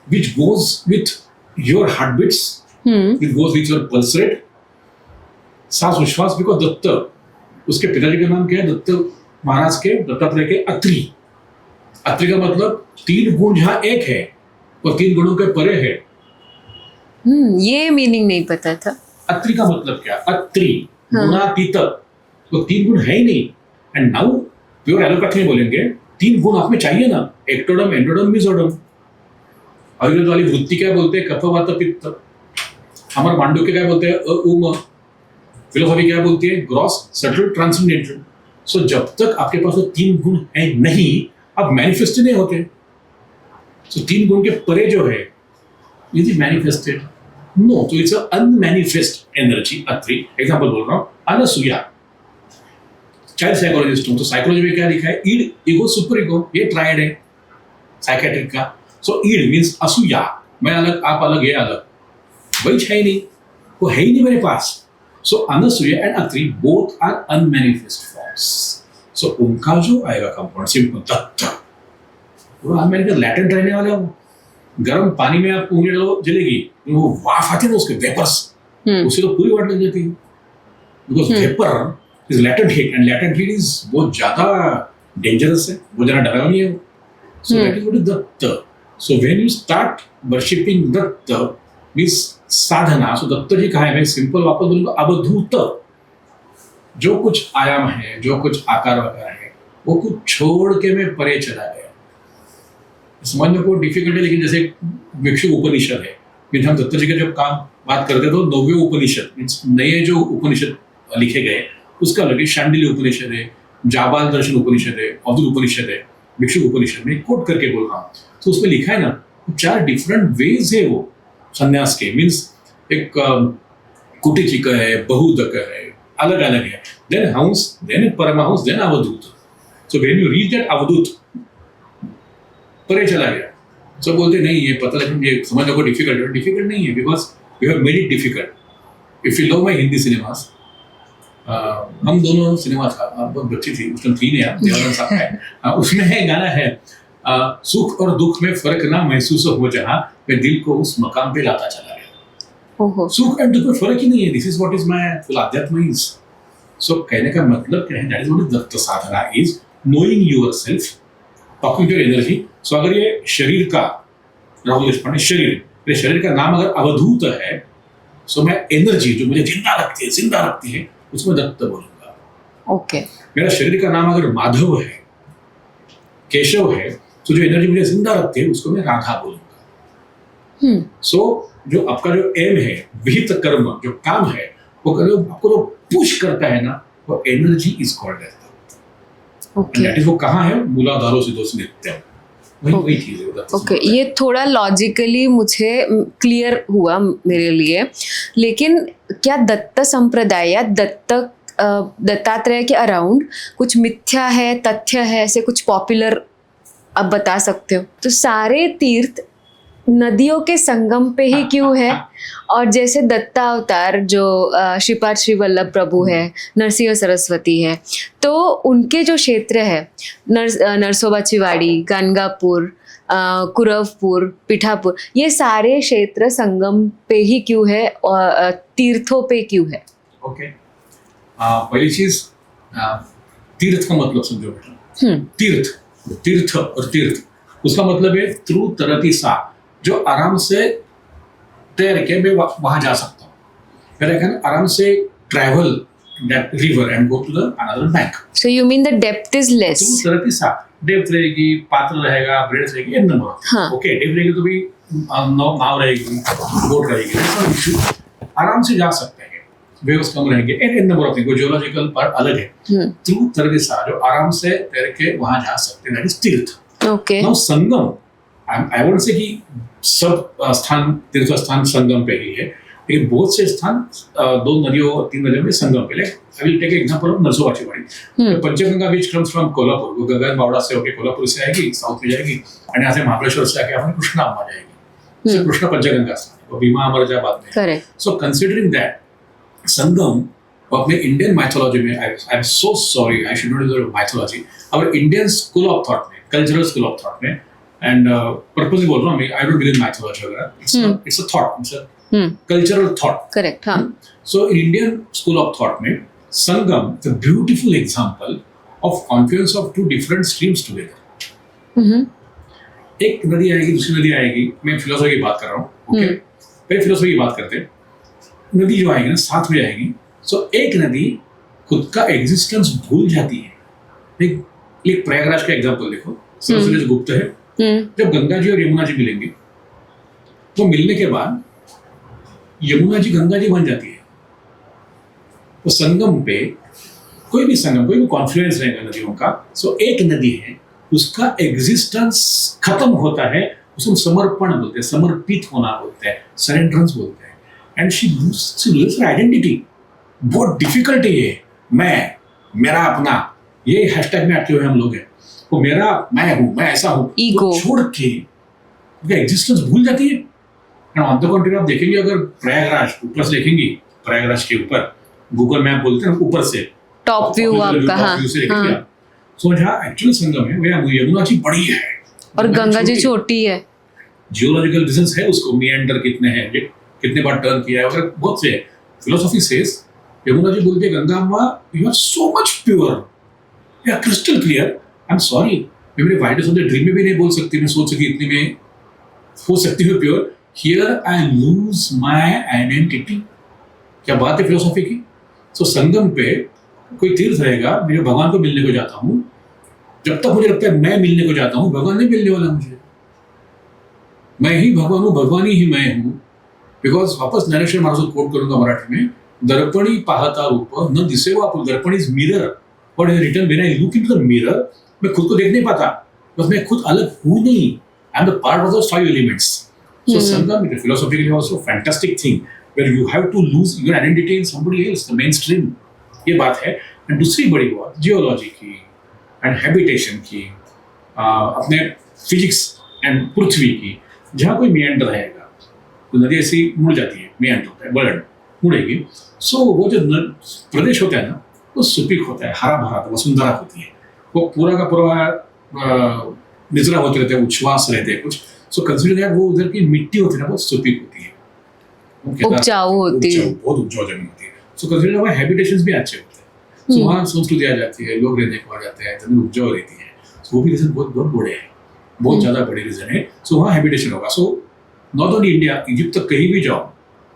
which goes with your heart beats, which goes with your pulse rate, सांस विश्वास। बिकॉज दत्त, उसके पिताजी का नाम क्या है? दत्त महाराज के, दत्तात्रेय के अत्रि। अत्रि का मतलब 3 गुण जहाँ एक है और 3 गुणों के परे है। ये मीनिंग नहीं पता था। अत्रि का मतलब क्या? अत्रि गुणातीत, तो 3 गुण है ही नहीं। एंड नाउ प्योर एलोपैथी में बोलेंगे 3 गुण आप में चाहिए ना, एक्टोडम, एंडोडम, मिजोडम। आयुर्वेद वाली वृत्ति क्या बोलते हैं? कफ वात पित्त। हमारे मांडू के क्या बोलते हैं? उम। फिलोसॉफी क्या बोलती है? Gross, subtle, transcendental. सो जब तक आपके पास वो 3 गुण है नहीं, आप मैनिफेस्ट नहीं होते। सो 3 गुण के परे जो है, इज इट मैनिफेस्टेड? नो, तो it's unmanifest energy. Atri example बोल रहा हूँ। अनसूया, चाइल्ड साइकोलॉजिस्ट हूँ, तो साइकोलॉजी में क्या लिखा है? ईड, ईगो, सुपर ईगो, ये ट्रायड है साइकेट्रिक का। सो ईड मीन्स असूया, मैं अलग, आप अलग, ये अलग, वही है ही नहीं, वो है ही नहीं मेरे पास। So Anasuya and Atri both are unmanifest forms. So उनका जो आएगा कंपाउंड सिंपल दत्त, वो अमेरिका लैटेंट रहने वाला है। वो गर्म पानी में आप उंगली डालो जलेगी, वो वाफ आती है ना उसके वेपर्स, उससे तो पूरी वाट लग जाती है। Because vapour is latent heat, and latent heat is बहुत ज्यादा डेंजरस है, वो जरा डरावनी है। So that is what is Datta. So when you start worshipping Datta means साधना। सो दत्त जी कहा है, मैं सिंपल वापस बोलूंगा, अवधूत। जो कुछ आयाम है, जो कुछ आकार वगैरह है, वो कुछ छोड़ के मैं परे चला गया। समझने को डिफिकल्ट है, लेकिन जैसे भिक्षु उपनिषद है, फिर हम दत्त जी का जब काम बात करते तो 9वें उपनिषद मीन्स नए जो उपनिषद लिखे गए उसका अलग है। शांडिल्य उपनिषद है, जाबाल दर्शन उपनिषद है, अवधूत उपनिषद है, भिक्षु उपनिषद में कोट करके बोल रहा हूँ। तो उसमें लिखा है ना 4 डिफरेंट वेज है वो संन्यास के। मीन्स एक कुटिचिक है, बहुदक है, अलग अलग है। Then hans, then paramhans, then avadhoot. So when you reach that avadhoot, परे चला गया। सब बोलते नहीं ये पता, लेकिन ये समझने को डिफिकल्ट है। डिफिकल्ट नहीं है, because we have made it difficult. If you love my Hindi cinemas, हम दोनों सिनेमा था, बहुत बच्ची थी उस टाइम, थी नहीं आप, देवानंद साहब है, उसमें है गाना है, सुख और दुख में फर्क ना महसूस हो जहाँ, मैं दिल को उस मकाम पे लाता चला गया। सुख एंड दुख में फर्क ही नहीं है। This is what is my full adhyatma is. So कहने का मतलब क्या है? That is what is Datta sadhana is, knowing yourself, talking to your energy. So अगर ये शरीर का, राहुल देशपांडे शरीर, मेरे शरीर का नाम अगर अवधूत है, सो मैं एनर्जी जो मुझे जिंदा रखती है उसमें दत्त बोलूंगा। ओके, मेरा शरीर का नाम अगर माधव है, केशव है, तो जो एनर्जी मुझे जिंदा रखती है उसको मैं राधा बोलूंगा। सो जो आपका जो एम है, विहित कर्म, जो काम है, वो आपको जो पुश करता है ना, वो energy is called as Datta. Okay, that is वो कहाँ है? मूलाधारो से दोष नित्यम, वही चीज है। ओके, ये थोड़ा लॉजिकली मुझे क्लियर हुआ मेरे लिए। लेकिन क्या दत्त संप्रदाय या दत्तात्रेय के अराउंड कुछ मिथ्या है, तथ्य है, ऐसे कुछ पॉपुलर आप बता सकते हो? तो सारे तीर्थ नदियों के संगम पे ही क्यों है? और जैसे दत्ता अवतार जो श्रीपाद श्री वल्लभ प्रभु है, नरसिंह सरस्वती है, तो उनके जो क्षेत्र है नरसोबा चिवाड़ी, गंगापुर, कुरवपुर, पिठापुर, ये सारे क्षेत्र संगम पे ही क्यों है और तीर्थों पे क्यों है? ओके, पहली चीज तीर्थ का मतलब समझो बेटा। तीर्थ, तीर्थ और तीर्थ, उसका मतलब है थ्रू तरती सा, जो आराम से तैर के मैं वहां जा सकता हूँ, फिर आई कैन आराम से travel that river and go to the another bank. So you mean the depth is less? Through तरती सा, डेप्थ रहेगी, पात्र रहेगा, ब्रेड्थ रहेगी, एन नंबर। हाँ। ओके, डेप्थ रहेगी तो भी नाव रहेगी, बोट रहेगी, सब इशू, आराम से जा सकते हैं, वेव्स कम रहेंगे, n number of thing, geological part अलग है। थ्रू तरती सा, जो आराम से तैर के वहां जा सकते हैं, दैट इज तीर्थ। Okay. Now Sangam, I won't say कि सब स्थान तीर्थ स्थान संगम पे ही है, लेकिन बहुत से स्थान 2 नदियों 3 नदियों में संगम पे। I will take example of Narsobachiwadi. Panchganga which comes from Kolhapur, वो गगन बावड़ा से होके कोल्हापुर से आएगी, साउथ में जाएगी, और यहाँ से महाबलेश्वर से आके अपने कृष्णा आ जाएगी। So कृष्णा पंचगंगा स्थान, वो भीमा अमरजाबाद में। Correct. So considering that Sangam, वो अपने इंडियन माइथोलॉजी में, I am so sorry, I should not use mythology, और इंडियन स्कूल ऑफ थॉट में, कल्चरल स्कूल ऑफ थॉट में, एंड पर्पस बोल रहा हूँ मैं, आई डोंट बिलीव माइथोलॉजी वगैरह, it's a thought, it's a cultural thought. Correct. हाँ. So in Indian school of thought में Sangam is a beautiful example of confluence of 2 different streams together. एक नदी आएगी, दूसरी नदी आएगी, मैं फिलोसफी की बात कर रहा हूँ, ओके, पहले फिलोसफी की बात करते हैं। नदी जो आएगी ना, साथ में आएगी, सो एक नदी खुद का एग्जिस्टेंस भूल जाती है। एक प्रयागराज का एग्जांपल देखो, सरस्वती जो गुप्त है, जब गंगा जी और यमुना जी मिलेंगे, तो मिलने के बाद यमुना जी गंगा जी बन जाती है। तो संगम पे कोई भी संगम, कोई भी कॉन्फ्लुएंस रहेगा नदियों का, सो एक नदी है, उसका एग्जिस्टेंस खत्म होता है, उसको समर्पण बोलते हैं, समर्पित होना बोलते हैं, सरेंडरेंस बोलते हैं, and she lose her identity. बहुत डिफिकल्ट है ये, मैं, मेरा अपना, ये हैशटैग में आते हुए हम लोग हैं, वो मेरा, मैं हूँ, मैं ऐसा हूँ, Ego. तो छोड़ के एग्जिस्टेंस भूल जाती है। एंड ऑन द कंट्री आप देखेंगे, अगर प्रयागराज ऊपर से देखेंगे, प्रयागराज के ऊपर गूगल मैप बोलते हैं ऊपर से टॉप व्यू आपका, हाँ, हाँ. सो जहाँ एक्चुअल संगम है, वह यमुना जी बड़ी है और गंगा जी छोटी है। जियोलॉजिकल डिस्टेंस है उसको, मिएंडर कितने हैं, कितने बार टर्न किया है, वगैरह बहुत से। फिलोसॉफी सेज, यमुना जी बोलती है, Ganga Amma you are so much pure, you are crystal clear. I am sorry, मैं मेरे वाइल्डेस्ट ऑफ द ड्रीम में भी नहीं बोल सकती, मैं सोच सकी इतनी में हो सकती हूँ pure. Here I lose my identity. क्या बात है फिलोसॉफी की। सो संगम पे कोई तीर्थ रहेगा, मैं भगवान को मिलने को जाता हूँ, जब तक मुझे लगता है मैं मिलने को जाता हूँ, भगवान नहीं मिलने वाला मुझे, मैं ही भगवान हूँ, भगवान ही मैं हूँ। बिकॉज वापस ज्ञानेश्वर महाराज को कोट करूंगा मराठी में, दर्पणी पाहता रूप न दिसेवा आपुल। Darpan is mirror, what is written, when I look into the mirror, मैं खुद को देख नहीं पाता, बस मैं खुद अलग हूँ नहीं, I am the part of the 5 elements. So sangam is philosophically also fantastic thing, where you have to lose your identity in somebody else, the main stream. ये बात है। एंड दूसरी बड़ी बात जियोलॉजी की एंड हैबिटेशन की, अपने फिजिक्स एंड पृथ्वी की, जहाँ कोई मिएंडर रहेगा, तो नदी ऐसी मुड़ जाती है, मिएंडर होता है, वर्ल्ड मुड़ेगी। सो वो जो प्रदेश होता है ना, वो सुपीक होता है, हरा भरा, वसुंधरा होती है, वो पूरा का पूरा निजरा होते रहते हैं, उच्छ्वास रहते हैं कुछ। सो कंसिडर दैट वो उधर की मिट्टी होती है ना, बहुत सुपीक होती है, उपजाऊ होती है, बहुत उपजाऊ जमीन होती है। सो कंसिडर वहाँ हैबिटेशंस भी अच्छे होते हैं, सो वहाँ संस्कृति आ जाती है, लोग रहने को आ जाते हैं, जमीन उपजाऊ रहती है। वो भी रीजन बहुत बहुत बड़े हैं, बहुत ज्यादा बड़े रीजन है। सो वहाँ हैबिटेशन होगा। So not only India, Egypt तक कहीं भी जाओ,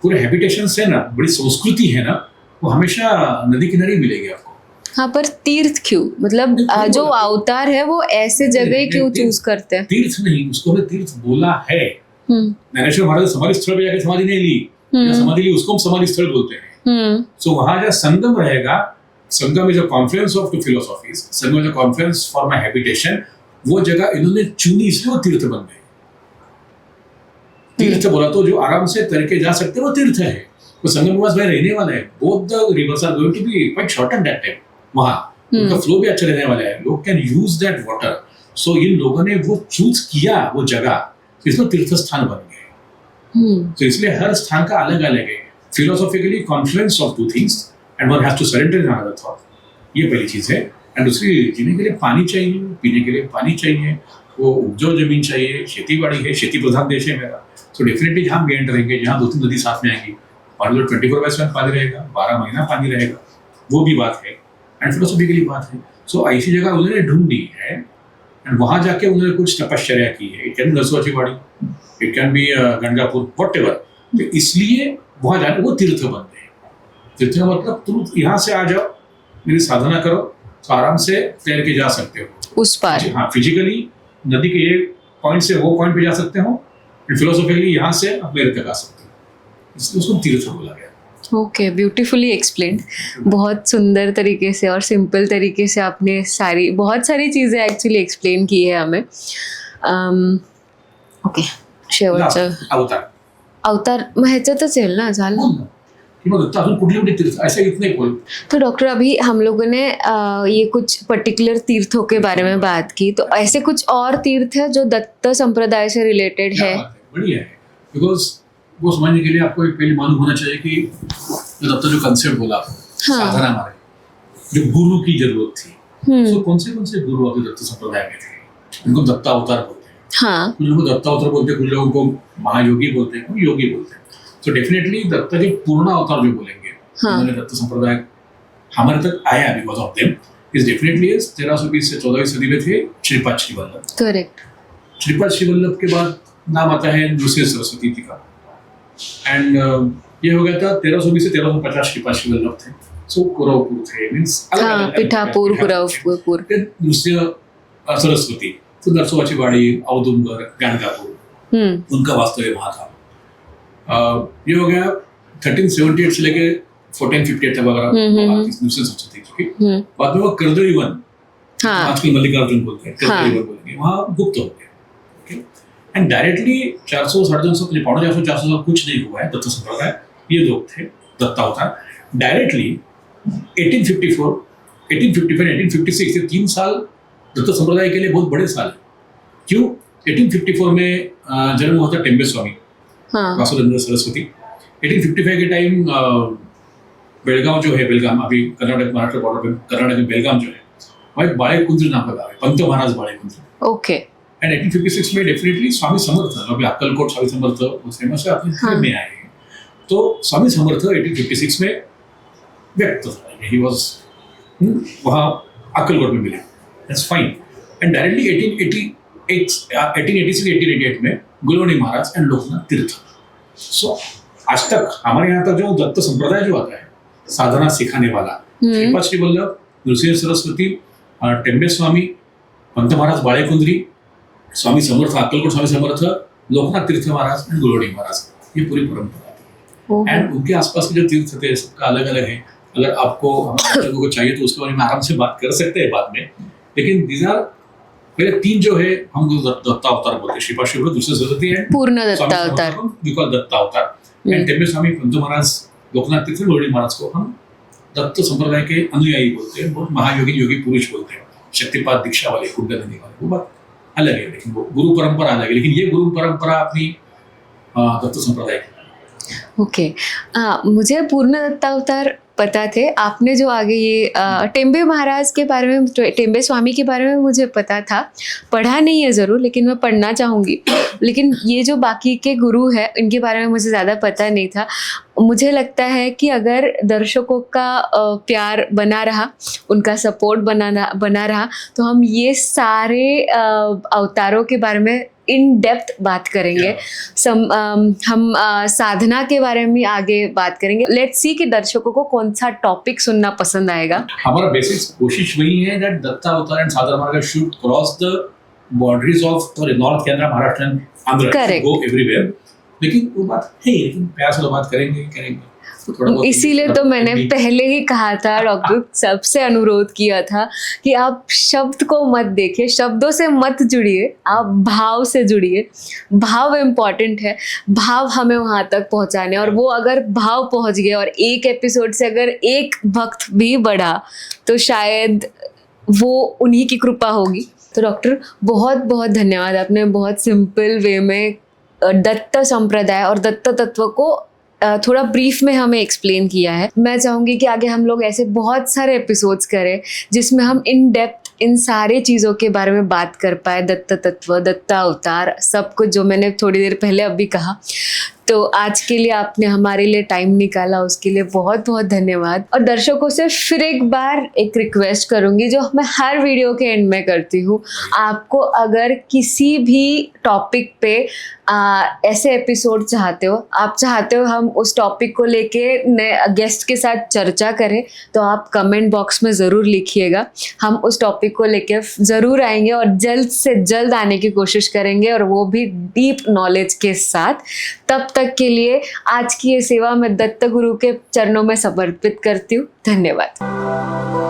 पूरे हैबिटेशन है ना, बड़ी संस्कृति है ना, वो हमेशा नदी किनारे मिलेगी आपको। हाँ, पर तीर्थ क्यों, मतलब जो अवतार है वो ऐसे जगह क्यों चूज करते हैं? तीर्थ नहीं, उसको हमने तीर्थ बोला है। ज्ञानेश्वर महाराज समाधि स्थल पे जाके समाधि नहीं ली, समाधि ली, उसको हम समाधि स्थल बोलते हैं। सो वहां जहाँ संगम रहेगा, Sangam is a confluence of 2 philosophies, Sangam is a confluence for my habitation. वो जगह इन्होंने चुनी, इसलिए वो तीर्थ बन गए। तीर्थ बोला तो जो आराम से तैर के जा सकते हैं वो तीर्थ है। तो संगम के पास भाई रहने वाला है, both the rivers are going to be quite short at that time. वहां उनका फ्लो भी अच्छा रहने वाला है, लोग can use that water. So इन लोगों ने वो चूज किया वो जगह, इसमें तीर्थ स्थान बन गए। तो इसलिए हर स्थान का अलग अलग है, philosophically confluence of 2 things and one has to surrender in another thought. ये पहली चीज है। एंड दूसरी, जीने के लिए पानी चाहिए, पीने के लिए पानी चाहिए, वो उपजाऊ जमीन चाहिए, खेती बाड़ी है, खेती प्रधान देश है मेरा। सो डेफिनेटली जहाँ मेंढर रहेंगे, जहाँ 2-3 नदी साथ में आएंगी, और 24/7 पानी रहेगा, 12 महीना पानी रहेगा, वो भी बात है। एंड फिलोसॉफिकली बात है। सो ऐसी जगह उन्होंने ढूंढी है एंड वहां जाके उन्होंने कुछ तपश्चर्या की है. It can be Narsobachiwadi, it can be Gangapur, whatever. तो इसलिए वहां जाके वो तीर्थ बनते हैं. तीर्थ का मतलब तुम यहाँ से आ जाओ, मेरी साधना करो, तो आराम से तैर के जा सकते हो उस पार. हाँ. फिजिकली नदी के ये पॉइंट से वो पॉइंट पे जा सकते हो, फिलोसॉफिकली यहाँ से आप मेरे तक आ सकते हो, इसलिए उसको तीर्थ बोला गया. Okay, beautifully explained. बहुत सुंदर तरीके से और सिंपल तरीके से आपने बहुत सारी चीज़ें एक्चुअली एक्सप्लेन की है हमें. ओके, शेवटचं अवतार अवतार मग ह्याच्यातच येईल ना, झालं. बोल ना. की मग अजून कुठली कुठली तीर्थ ऐसा इतना ही बोल. तो डॉक्टर, अभी हम लोगों ने ये कुछ पर्टिकुलर तीर्थों के बारे में बात की, तो ऐसे कुछ और तीर्थ है जो दत्त संप्रदाय से रिलेटेड है? बढ़िया है. बिकॉज वो समझने के लिए आपको एक पहले मालूम होना चाहिए कि जो दत्त जो कंसेप्ट बोला साधना हमारे, जो गुरु की जरूरत थी, तो कौन से गुरु आपके दत्त संप्रदाय में थे? उनको दत्ता अवतार बोलते हैं. हाँ. कुछ लोगों को दत्ता अवतार बोलते हैं, कुछ लोगों को महायोगी बोलते हैं, कुछ योगी बोलते हैं. तो डेफिनेटली दत्त के पूर्ण अवतार जो बोलेंगे, उन्होंने दत्त संप्रदाय हमारे तक आया because of them is definitely 1320 से 14वीं सदी में थे श्रीपाद श्रीवल्लभ. करेक्ट. श्रीपाद श्रीवल्लभ के बाद नाम आता है नृसिंह सरस्वती जी का. एंड ये हो गया था 1320 से 1350 श्रीपाद श्रीवल्लभ थे. सो कुरवपुर थे, मीन्स पिठापुर, कुरवपुर. नृसिंह सरस्वती, तो नरसोबाचीवाड़ी, औदुंबर, गाणगापुर, उनका वास्तव्य वहां था. ये हो गया 1378 से लेके 1458 तक वगैरह नृसिंह सरस्वती जी की. बाद में वो कर्दळी वन, आजकल मल्लिकार्जुन बोलते हैं, कर्दळी वन बोलेंगे, वहाँ गुप्त हो गए. एंड डायरेक्टली 400 450 450 साल कुछ नहीं हुआ है दत्त संप्रदाय. ये लोग थे दत्ता अवतार. डायरेक्टली 1854, 1855, 1856 ये 3 साल दत्त संप्रदाय के लिए बहुत बड़े साल है. क्यों? 1854 में जन्म हुआ था टेम्बे स्वामी वासुदेंद्र सरस्वती. 1855 के टाइम बेलगांव जो है, बेलगाम अभी कर्नाटक महाराष्ट्र बॉर्डर पे, कर्नाटक में बेलगाम जो है, वहाँ एक बाळेकुंद्र नाम का गाँव है, पंत महाराज बाळेकुंद्र. ओके. एंड 1856 में डेफिनेटली स्वामी समर्थ, अभी अक्कलकोट स्वामी समर्थ फेमस है, अपने में आए हैं. तो स्वामी समर्थ 1856 में व्यक्त था, ही वॉज वहाँ अक्कलकोट में मिले. That's fine. एंड डायरेक्टली 1880 से 1888 में गुलोनी महाराज एंड लोकनाथ तीर्थ. सो आज तक हमारे यहाँ तक जो दत्त संप्रदाय जो आता है, साधना सिखाने वाला, श्रीपाद श्रीवल्लभ, नृसिंह सरस्वती, टेम्बे स्वामी, पंत महाराज बाळेकुंद्री, स्वामी समर्थ, अक्कलकोट स्वामी समर्थ, लोकनाथ तीर्थ महाराज एंड गुलोनी महाराज, ये पूरी परंपरा थी. एंड उनके आसपास के जो तीर्थ थे सबका अलग अलग है. अगर आपको हमारे लोगों को चाहिए तो उसके बारे में आराम से बात कर सकते हैं बाद में. लेकिन दीज आर पहले 3 जो है हम दत्ता अवतार बोलते हैं, श्रीपाद श्रीवल्लभ, नृसिंह सरस्वती एंड पूर्ण दत्ता अवतार, दत्ता अवतार. एंड टेम्बे स्वामी, पंत महाराज, लोकनाथ तीर्थ, गुलोनी महाराज को हम दत्त संप्रदाय के अनुयायी बोलते हैं. बहुत महायोगी योगी पुरुष बोलते हैं, शक्तिपात दीक्षा वाले, कुंडलिनी वाले. वो बात अलग है, लेकिन वो गुरु परंपरा अलग है. लेकिन ये गुरु परंपरा अपनी दत्त संप्रदाय की. ओके. मुझे पूर्ण दत्ता अवतार पता थे. आपने जो आगे ये टेम्बे महाराज के बारे में, टेम्बे स्वामी के बारे में मुझे पता था, पढ़ा नहीं है ज़रूर, लेकिन मैं पढ़ना चाहूँगी. लेकिन ये जो बाकी के गुरु हैं इनके बारे में मुझे ज़्यादा पता नहीं था. मुझे लगता है कि अगर दर्शकों का प्यार बना रहा, उनका सपोर्ट बना रहा, तो हम ये सारे अवतारों के बारे में इन डेप्थ बात करेंगे. हम साधना के बारे में आगे बात करेंगे. लेट्स सी कि दर्शकों को कौन सा टॉपिक सुनना पसंद आएगा. हमारा बेसिक कोशिश वही है दैट दत्ता अवतार and sadhana marg should cross the boundaries of north Kerala, Maharashtra and Andhra, go everywhere. लेकिन वो बात है, लेकिन प्यार से बात करेंगे. इसीलिए तो मैंने पहले ही कहा था, डॉक्टर सबसे अनुरोध किया था कि आप शब्द को मत देखिए, शब्दों से मत जुड़िए, आप भाव से जुड़िए. भाव इम्पॉर्टेंट है, भाव हमें वहाँ तक पहुँचाने. और वो अगर भाव पहुँच गए और एक एपिसोड से अगर एक भक्त भी बढ़ा तो शायद वो उन्हीं की कृपा होगी. तो डॉक्टर बहुत बहुत धन्यवाद. आपने बहुत सिंपल वे में दत्त संप्रदाय और दत्त तत्व को थोड़ा ब्रीफ में हमें एक्सप्लेन किया है. मैं चाहूँगी कि आगे हम लोग ऐसे बहुत सारे एपिसोड्स करें जिसमें हम इन डेप्थ इन सारे चीज़ों के बारे में बात कर पाए. दत्त तत्व, दत्ता अवतार, सब कुछ जो मैंने थोड़ी देर पहले अभी कहा. तो आज के लिए आपने हमारे लिए टाइम निकाला, उसके लिए बहुत बहुत धन्यवाद। और दर्शकों से फिर एक बार एक रिक्वेस्ट करूंगी जो मैं हर वीडियो के एंड में करती हूँ, आपको अगर किसी भी टॉपिक पे ऐसे एपिसोड चाहते हो, आप चाहते हो हम उस टॉपिक को लेके नए गेस्ट के साथ चर्चा करें, तो आप कमेंट बॉक्स में ज़रूर लिखिएगा। हम उस टॉपिक को लेके ज़रूर आएंगे और जल्द से जल्द आने की कोशिश करेंगे, और वो भी डीप नॉलेज के साथ। तब तक के लिए आज की ये सेवा मैं दत्त गुरु के चरणों में समर्पित करती हूँ। धन्यवाद।